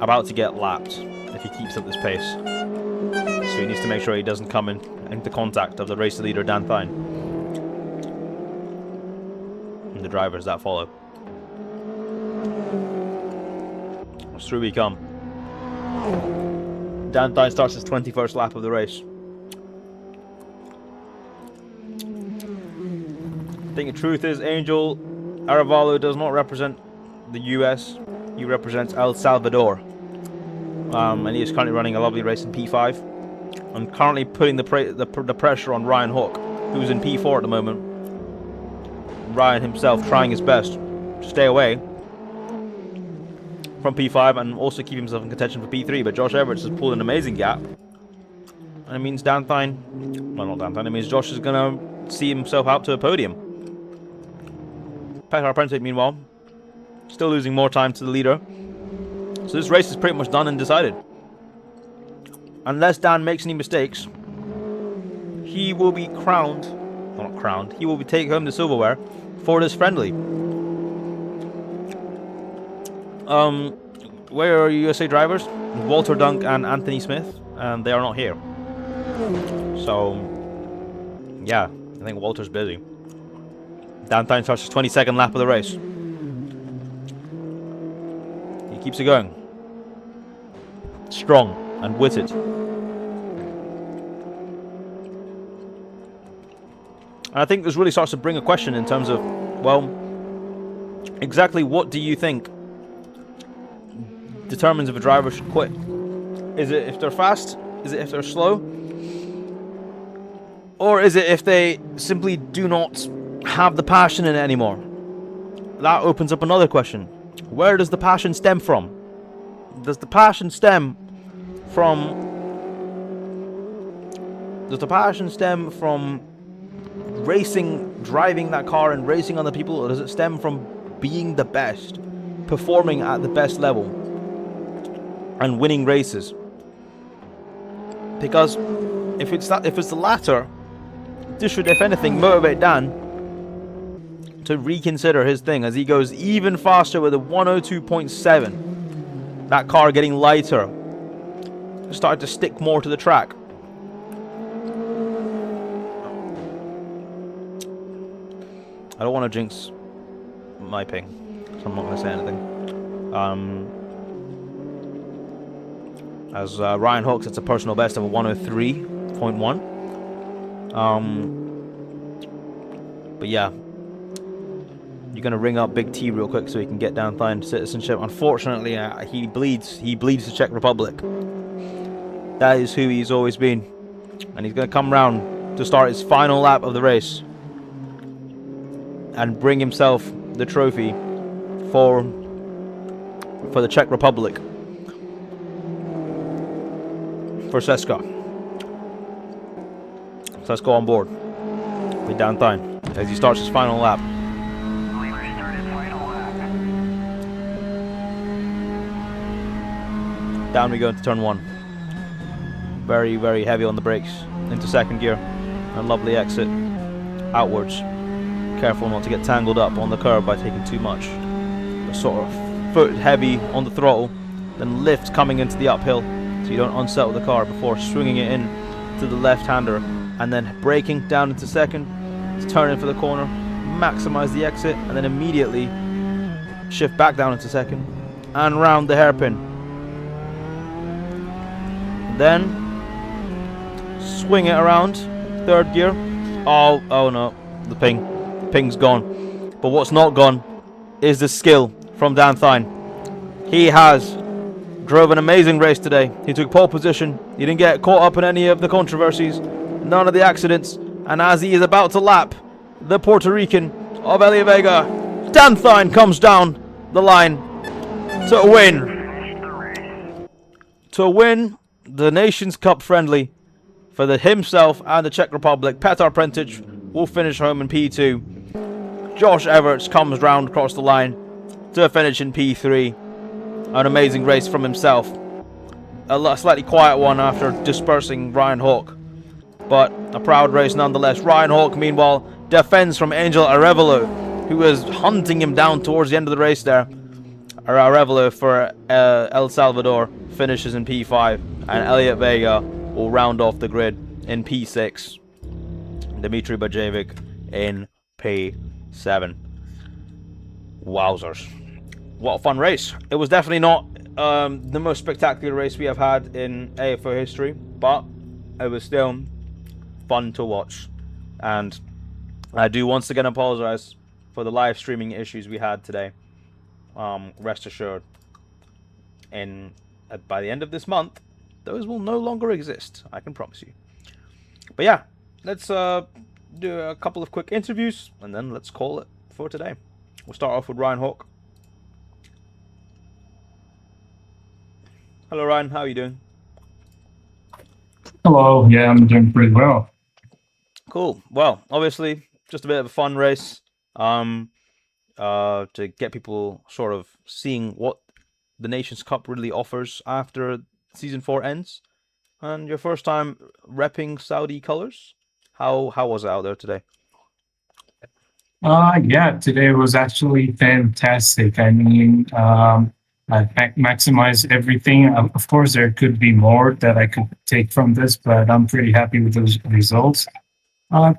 about to get lapped if he keeps up this pace. So he needs to make sure he doesn't come into contact of the race leader Dan Thine and the drivers that follow. Through we come. Dan Thine starts his 21st lap of the race. I think the truth is Angel Arevalo does not represent the US. He represents El Salvador. And he is currently running a lovely race in P5. And currently putting the pressure on Ryan Hawk, who's in P4 at the moment. Ryan himself trying his best to stay away from P5 and also keep himself in contention for P3, but Josh Everts has pulled an amazing gap. And it means Dan Thine, well, not Dan Thine, it means Josh is going to see himself out to a podium. Petar Apprentice, meanwhile, still losing more time to the leader. So this race is pretty much done and decided. Unless Dan makes any mistakes, he will be crowned, well, not crowned, he will be taking home the silverware for this friendly. Where are USA drivers? Walter Dunk and Anthony Smith, and they are not here. So, yeah, I think Walter's busy. Dan Thine starts his 22nd lap of the race. He keeps it going. Strong and witted. And I think this really starts to bring a question in terms of, well, exactly what do you think determines if a driver should quit? Is it if they're fast? Is it if they're slow? Or is it if they simply do not have the passion in it anymore? That opens up another question. Where does the passion stem from? Does the passion stem from racing, driving that car and racing other people, or does it stem from being the best, performing at the best level, and winning races? Because if it's the latter, this should, if anything, motivate Dan to reconsider his thing as he goes even faster with a 102.7. That car getting lighter, started to stick more to the track. I don't want to jinx my ping, so I'm not going to say anything. As Ryan Hawk sets a personal best of a 103.1. But yeah, you're going to ring up Big T real quick so he can get Dan Thine citizenship. Unfortunately, he bleeds the Czech Republic. That is who he's always been. And he's going to come round to start his final lap of the race and bring himself the trophy for the Czech Republic. For Sesko. Sesko on board with Dan Thine as he starts his final lap. Down we go into turn 1. Very, very heavy on the brakes into second gear. A lovely exit outwards. Careful not to get tangled up on the curb by taking too much. A sort of foot heavy on the throttle, then lift coming into the uphill so you don't unsettle the car before swinging it in to the left-hander, and then braking down into second to turn in for the corner, maximize the exit, and then immediately shift back down into second and round the hairpin. Then swing it around third gear. Oh no, the ping's gone. But what's not gone is the skill from Dan Thine. He has drove an amazing race today. He took pole position. He didn't get caught up in any of the controversies, none of the accidents. And as he is about to lap the Puerto Rican of Elliot Vega, Dan Thine comes down the line to win. To win the Nations Cup friendly for himself and the Czech Republic. Petr Prentić will finish home in P2. Josh Everts comes round across the line to finish in P3. An amazing race from himself. A slightly quiet one after dispersing Ryan Hawke, but a proud race nonetheless. Ryan Hawke, meanwhile, defends from Angel Arevalo, who was hunting him down towards the end of the race there. Arevalo for El Salvador finishes in P5, and Elliot Vega will round off the grid in P6. Dmitry Bajevic in P7. Wowzers. What a fun race. It was definitely not the most spectacular race we have had in AFO history, but it was still fun to watch. And I do once again apologize for the live streaming issues we had today. Rest assured, by the end of this month, those will no longer exist. I can promise you. But yeah, let's do a couple of quick interviews, and then let's call it for today. We'll start off with Ryan Hawke. Hello, Ryan. How are you doing? Hello. Yeah, I'm doing pretty well. Cool. Well, obviously, just a bit of a fun race. To get people sort of seeing what the Nations Cup really offers after Season 4 ends. And your first time repping Saudi colors. How was it out there today? Yeah, today was actually fantastic. I mean, I maximized everything. Of course, there could be more that I could take from this, but I'm pretty happy with those results.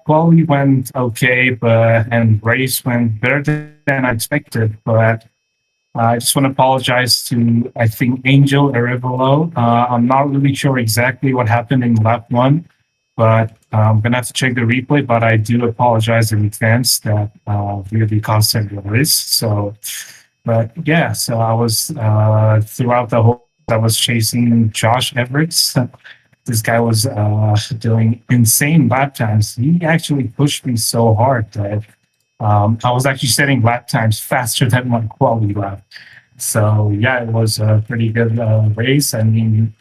Quality went okay, and race went better than I expected. But I just want to apologize to, I think, Angel Arevalo. I'm not really sure exactly what happened in lap 1, but I'm going to have to check the replay. But I do apologize in advance that really caused the race. So, but yeah, so I was throughout the whole, I was chasing Josh Everts. This guy was doing insane lap times. He actually pushed me so hard that I was actually setting lap times faster than my quality lap. So yeah, it was a pretty good race. I mean,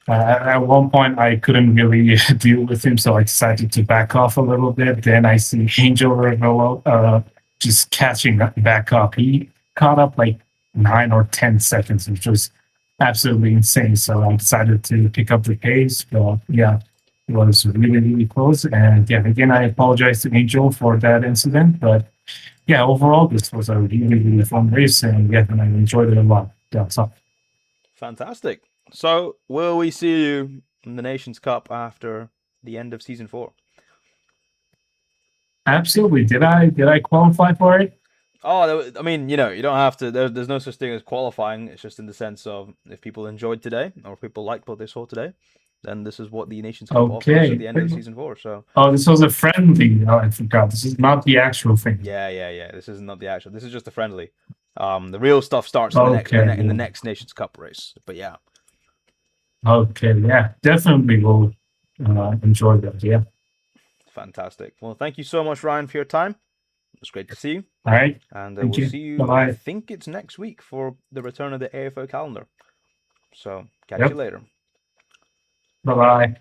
at one point I couldn't really deal with him, so I decided to back off a little bit. Then I see Angel Revelo just catching back up. He caught up like 9 or 10 seconds, which was absolutely insane. So I decided to pick up the pace. But yeah, it was really, really close. And yeah, again, I apologize to Angel for that incident. But yeah, overall, this was a really, really fun race. And yeah, and I enjoyed it a lot. That's all. Fantastic. So, will we see you in the Nations Cup after the end of Season 4? Absolutely. Did I qualify for it? Oh, I mean, you don't have to. There's no such thing as qualifying. It's just in the sense of if people enjoyed today or if people liked what they saw today, then this is what the Nations Cup offers at the end of Season 4. So. Oh, this was a friendly. Oh, I forgot. This is not the actual thing. Yeah. This is not the actual. This is just a friendly. The real stuff starts in the next Nations Cup race. But yeah. Okay. Yeah. Definitely will enjoy that. Yeah. Fantastic. Well, thank you so much, Ryan, for your time. It was great to see you. All right. And we'll see you, Bye-bye. I think it's next week for the return of the AFO calendar. So, catch you later. Bye-bye.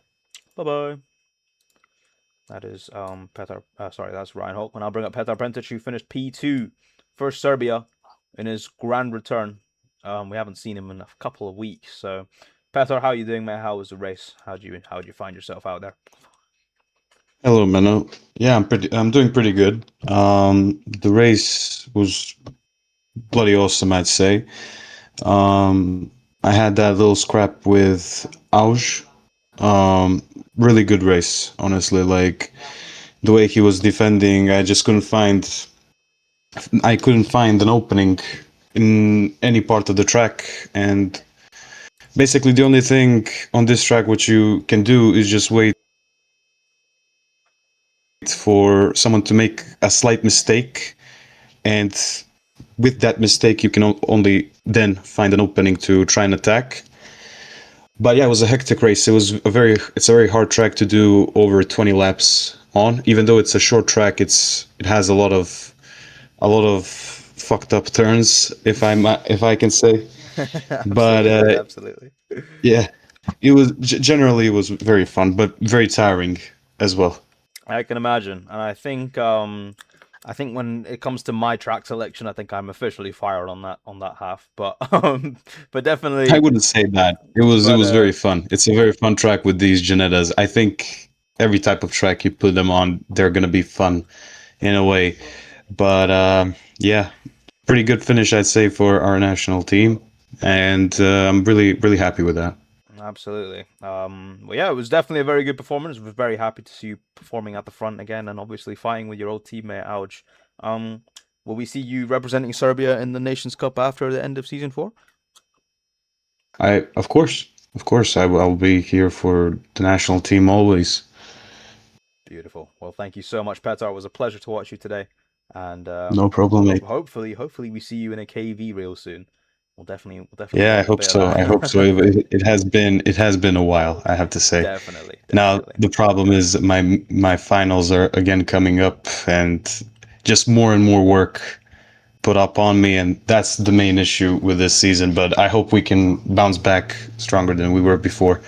Bye-bye. That is that's Ryan Hawke. And I'll bring up Petr Prentić, who finished P2 for Serbia in his grand return. We haven't seen him in a couple of weeks. So, Petr, how are you doing, mate? How was the race? How'd you find yourself out there? Hello, Menno. Yeah, I'm doing pretty good. The race was bloody awesome, I'd say. I had that little scrap with Auj. Really good race, honestly. Like the way he was defending, I couldn't find an opening in any part of the track, and basically the only thing on this track which you can do is just wait for someone to make a slight mistake, and with that mistake, you can only then find an opening to try and attack. But yeah, it was a hectic race. It's a very hard track to do over 20 laps on. Even though it's a short track, it has a lot of fucked up turns, if I can say. But Absolutely. yeah, generally it was very fun, but very tiring as well. I can imagine, and I think when it comes to my track selection, I think I'm officially fired on that half. But definitely. I wouldn't say that. It was very fun. It's a very fun track with these Genettas. I think every type of track you put them on, they're gonna be fun in a way. But yeah, pretty good finish, I'd say, for our national team, and I'm really happy with that. Absolutely. Well, yeah, it was definitely a very good performance. I was very happy to see you performing at the front again, and obviously fighting with your old teammate Auj. Will we see you representing Serbia in the Nations Cup after the end of season 4? Of course, I'll be here for the national team always. Beautiful. Well, thank you so much, Petar. It was a pleasure to watch you today, and No problem, mate. hopefully we see you in a KV real soon. We'll definitely. Yeah, I have a hope bit of so. that. I hope so. It has been a while, I have to say. Definitely. Now the problem is my finals are again coming up, and just more and more work put up on me, and that's the main issue with this season. But I hope we can bounce back stronger than we were before.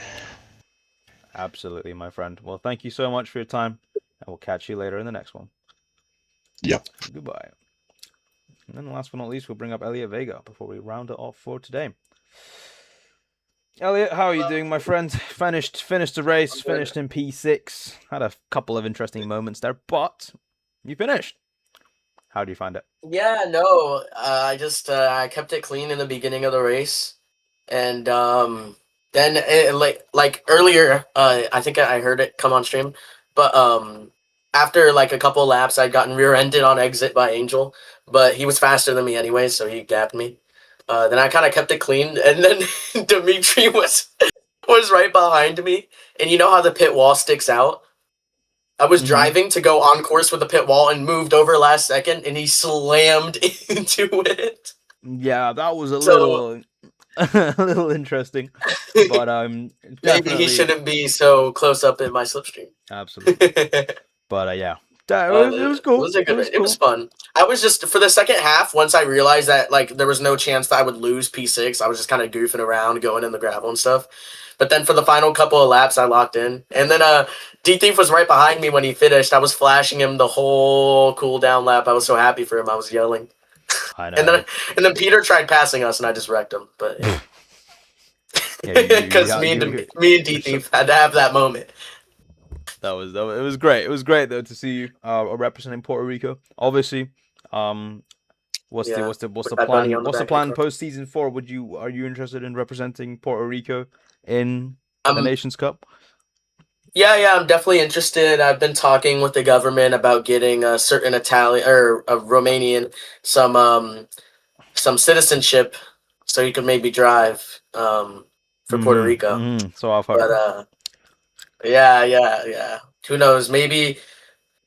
Absolutely, my friend. Well, thank you so much for your time, and we'll catch you later in the next one. Yep. Goodbye. And then last but not least, we'll bring up Elliot Vega before we round it off for today. Elliot, how are you doing, my friend? Finished the race, finished in P6. Had a couple of interesting moments there, but you finished. How do you find it? Yeah, no, I kept it clean in the beginning of the race, and then like earlier, I think I heard it come on stream, but after like a couple laps, I'd gotten rear-ended on exit by Angel, but he was faster than me anyway, so he gapped me. Then I kind of kept it clean, and then Dimitri was right behind me, and you know how the pit wall sticks out? I was driving to go on course with the pit wall and moved over last second, and he slammed into it. Yeah, that was a little interesting, but maybe he shouldn't be so close up in my slipstream. Absolutely. But yeah, it was cool. It was fun. I was just for the second half. Once I realized that like there was no chance that I would lose P6, I was just kind of goofing around, going in the gravel and stuff. But then for the final couple of laps, I locked in, and then D Thief was right behind me when he finished. I was flashing him the whole cool down lap. I was so happy for him. I was yelling. I know. And then Peter tried passing us, and I just wrecked him. But yeah, because me and D Thief had to have that moment. It was great. It was great though to see you representing Puerto Rico. Obviously, what's the plan? What's the plan post season 4? Are you interested in representing Puerto Rico in the Nations Cup? Yeah, I'm definitely interested. I've been talking with the government about getting a certain Italian or a Romanian some citizenship, so he could maybe drive for Puerto Rico. So I've heard. But yeah. Who knows? Maybe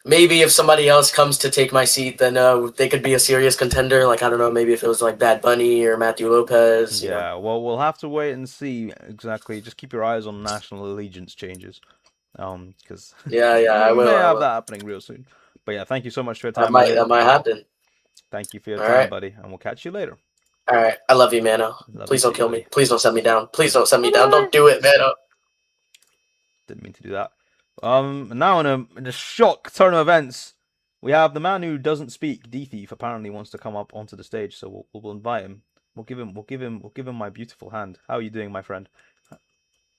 if somebody else comes to take my seat, then they could be a serious contender. Like I don't know, maybe if it was like Bad Bunny or Matthew Lopez. Yeah, well, we'll have to wait and see exactly. Just keep your eyes on national allegiance changes, because I will. We may have that happening real soon. But yeah, thank you so much for your time. That might happen. Thank you for your time, buddy, and we'll catch you later. All right, I love you, Mano. Please don't kill me. Please don't send me down. Please don't send me down. Don't do it, Mano. Didn't mean to do that. Now in a shock turn of events, we have the man who doesn't speak. D Thief apparently wants to come up onto the stage, so we'll invite him. We'll give him my beautiful hand. How are you doing, my friend?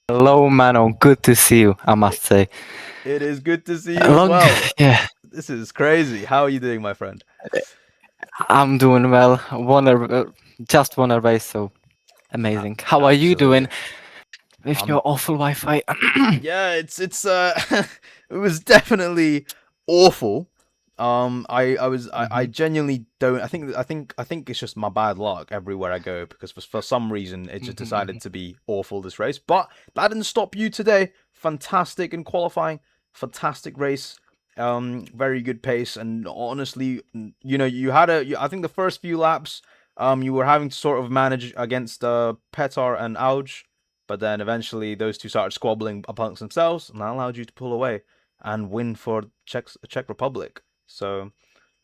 Hello, Mano. Good to see you, I must say. It is good to see you as well. Yeah. This is crazy. How are you doing, my friend? I'm doing well. Just won a race, so amazing. How are you doing? With your awful Wi-Fi. Yeah, it's it was definitely awful. I genuinely don't. I think it's just my bad luck everywhere I go, because for some reason it just decided to be awful this race. But that didn't stop you today. Fantastic in qualifying, fantastic race Very good pace, and honestly, you had I think the first few laps, you were having to sort of manage against Petar and Auge, but then eventually those two started squabbling amongst themselves, and that allowed you to pull away and win for Czech Republic. So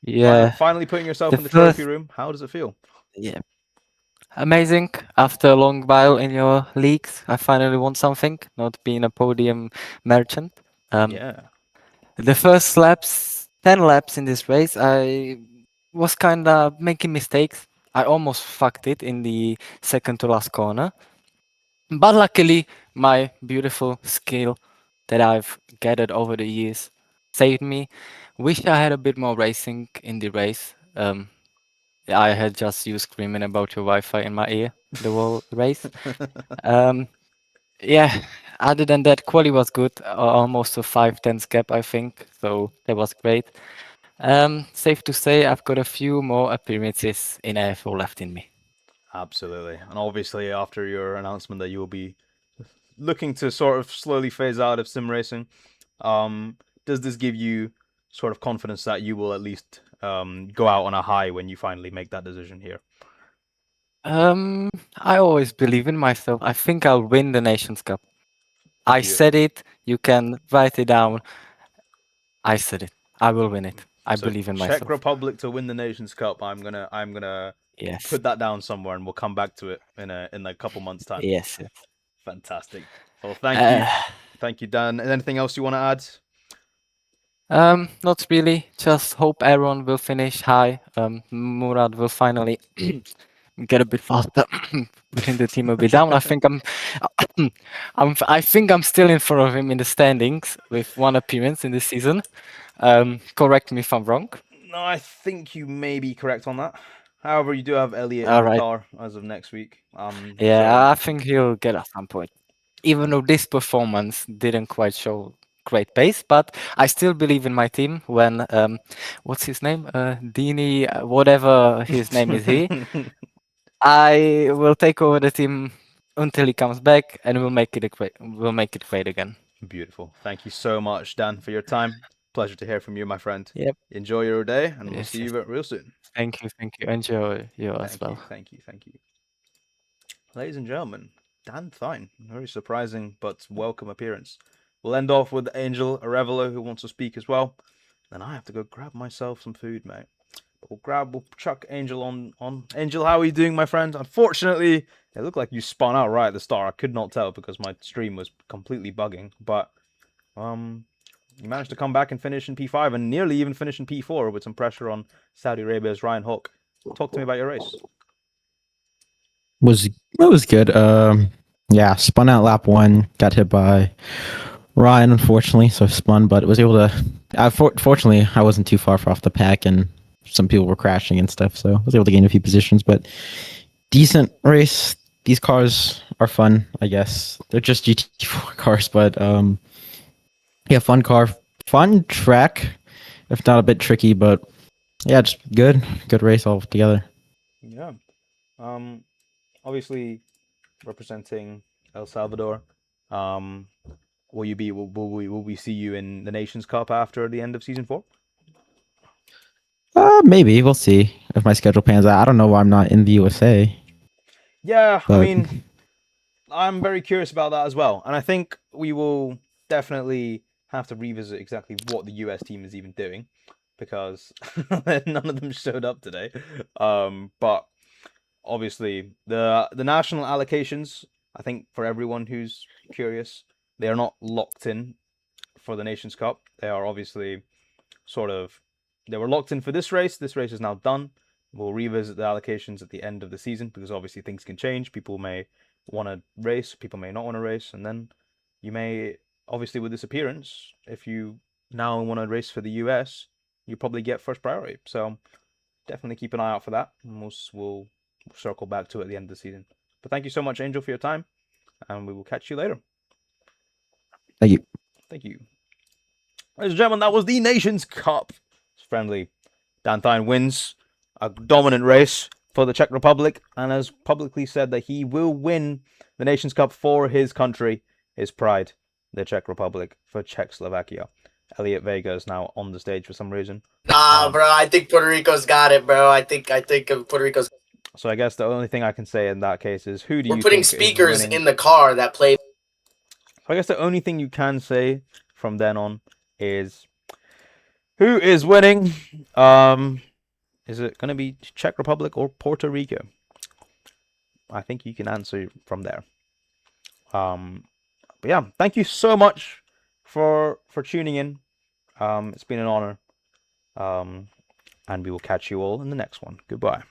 Yeah, finally putting yourself the in the trophy first, room. How does it feel? yeah, amazing. After a long while in your leagues, I finally won something, not being a podium merchant. Um, Yeah. the first laps, 10 laps in this race, I was kind of making mistakes. I almost fucked it in the second to last corner. But luckily, my beautiful skill that I've gathered over the years saved me. Wish I had a bit more racing in the race. I had just you screaming about your Wi-Fi in my ear the whole race. Um, yeah, other than that, quali was good. Almost a 5/10 gap, I think. So that was great. Safe to say, I've got a few more appearances in AFO left in me. Absolutely. And obviously, after your announcement that you will be looking to sort of slowly phase out of sim racing, does this give you sort of confidence that you will at least go out on a high when you finally make that decision here? I always believe in myself. I think I'll win the Nations Cup. I said Beautiful. it. You can write it down. I said it. I will win it. I So believe in Czech myself. Republic to win the Nations Cup. I'm gonna Yes. put that down somewhere, and we'll come back to it in a couple months' time. Yes. Yes. Fantastic. Well, Uh, thank you, Dan. Anything else you want to add? not really. Just hope Aaron will finish high. Murad will finally get a bit faster, putting the team a bit down. I think I think I'm still in front of him in the standings with one appearance in this season. Correct me if I'm wrong. No, I think you may be correct on that. However, you do have Elliot in All your right. car as of next week. So Yeah, I think he'll get at some point. Even though this performance didn't quite show great pace, but I still believe in my team when what's his name? Dini, whatever his name is here. I will take over the team until he comes back and we'll make it great again. Beautiful. Thank you so much, Dan, for your time. Pleasure to hear from you, my friend. Yep. Enjoy your day, and we'll Yes, see yes. you real soon. Thank you, thank you. Enjoy you as Thank well. you, thank you, thank you. Ladies and gentlemen, Dan Thine. Very surprising but welcome appearance. We'll end off with Angel Arevalo, who wants to speak as well. Then I have to go grab myself some food, mate. We'll chuck Angel on. Angel, how are you doing, my friend? Unfortunately, it looked like you spun out right at the start. I could not tell because my stream was completely bugging. But you managed to come back and finish in P5 and nearly even finish in P4 with some pressure on Saudi Arabia's Ryan Hawk. Talk to me about your race. It was good. Yeah, spun out lap one, got hit by Ryan, unfortunately, so spun, but was able to. Fortunately, I wasn't too far off the pack, and some people were crashing and stuff, so I was able to gain a few positions. But decent race. These cars are fun, I guess. They're just GT4 cars, but yeah, fun car, fun track. If not a bit tricky, but yeah, just good race all together. Yeah. Obviously representing El Salvador. Will you be? Will we see you in the Nations Cup after the end of season 4? Maybe we'll see if my schedule pans out. I don't know why I'm not in the USA. Yeah, But- I mean, I'm very curious about that as well, and I think we will definitely have to revisit exactly what the US team is even doing because none of them showed up today. But obviously, the national allocations, I think for everyone who's curious, they are not locked in for the Nations Cup. They are obviously they were locked in for this race. This race is now done. We'll revisit the allocations at the end of the season because obviously things can change. People may want to race, people may not want to race, and then you may obviously with this appearance, if you now want to race for the US, you probably get first priority. So definitely keep an eye out for that, and we'll circle back to it at the end of the season. But thank you so much, Angel, for your time, and we will catch you later. Thank you. Thank you. Ladies and gentlemen, that was the Nations Cup. It's friendly. Dan Thine wins a dominant race for the Czech Republic and has publicly said that he will win the Nations Cup for his country, his pride, the Czech Republic, for Czechoslovakia. Elliot Vega is now on the stage for some reason. Nah, bro. I think Puerto Rico's got it, bro. I think Puerto Rico's. So I guess the only thing I can say in that case is, who do We're you putting think is speakers winning? in the car that play. So I guess the only thing you can say from then on is, who is winning? Is it going to be Czech Republic or Puerto Rico? I think you can answer from there. But yeah, thank you so much for tuning in. It's been an honor. And we will catch you all in the next one. Goodbye.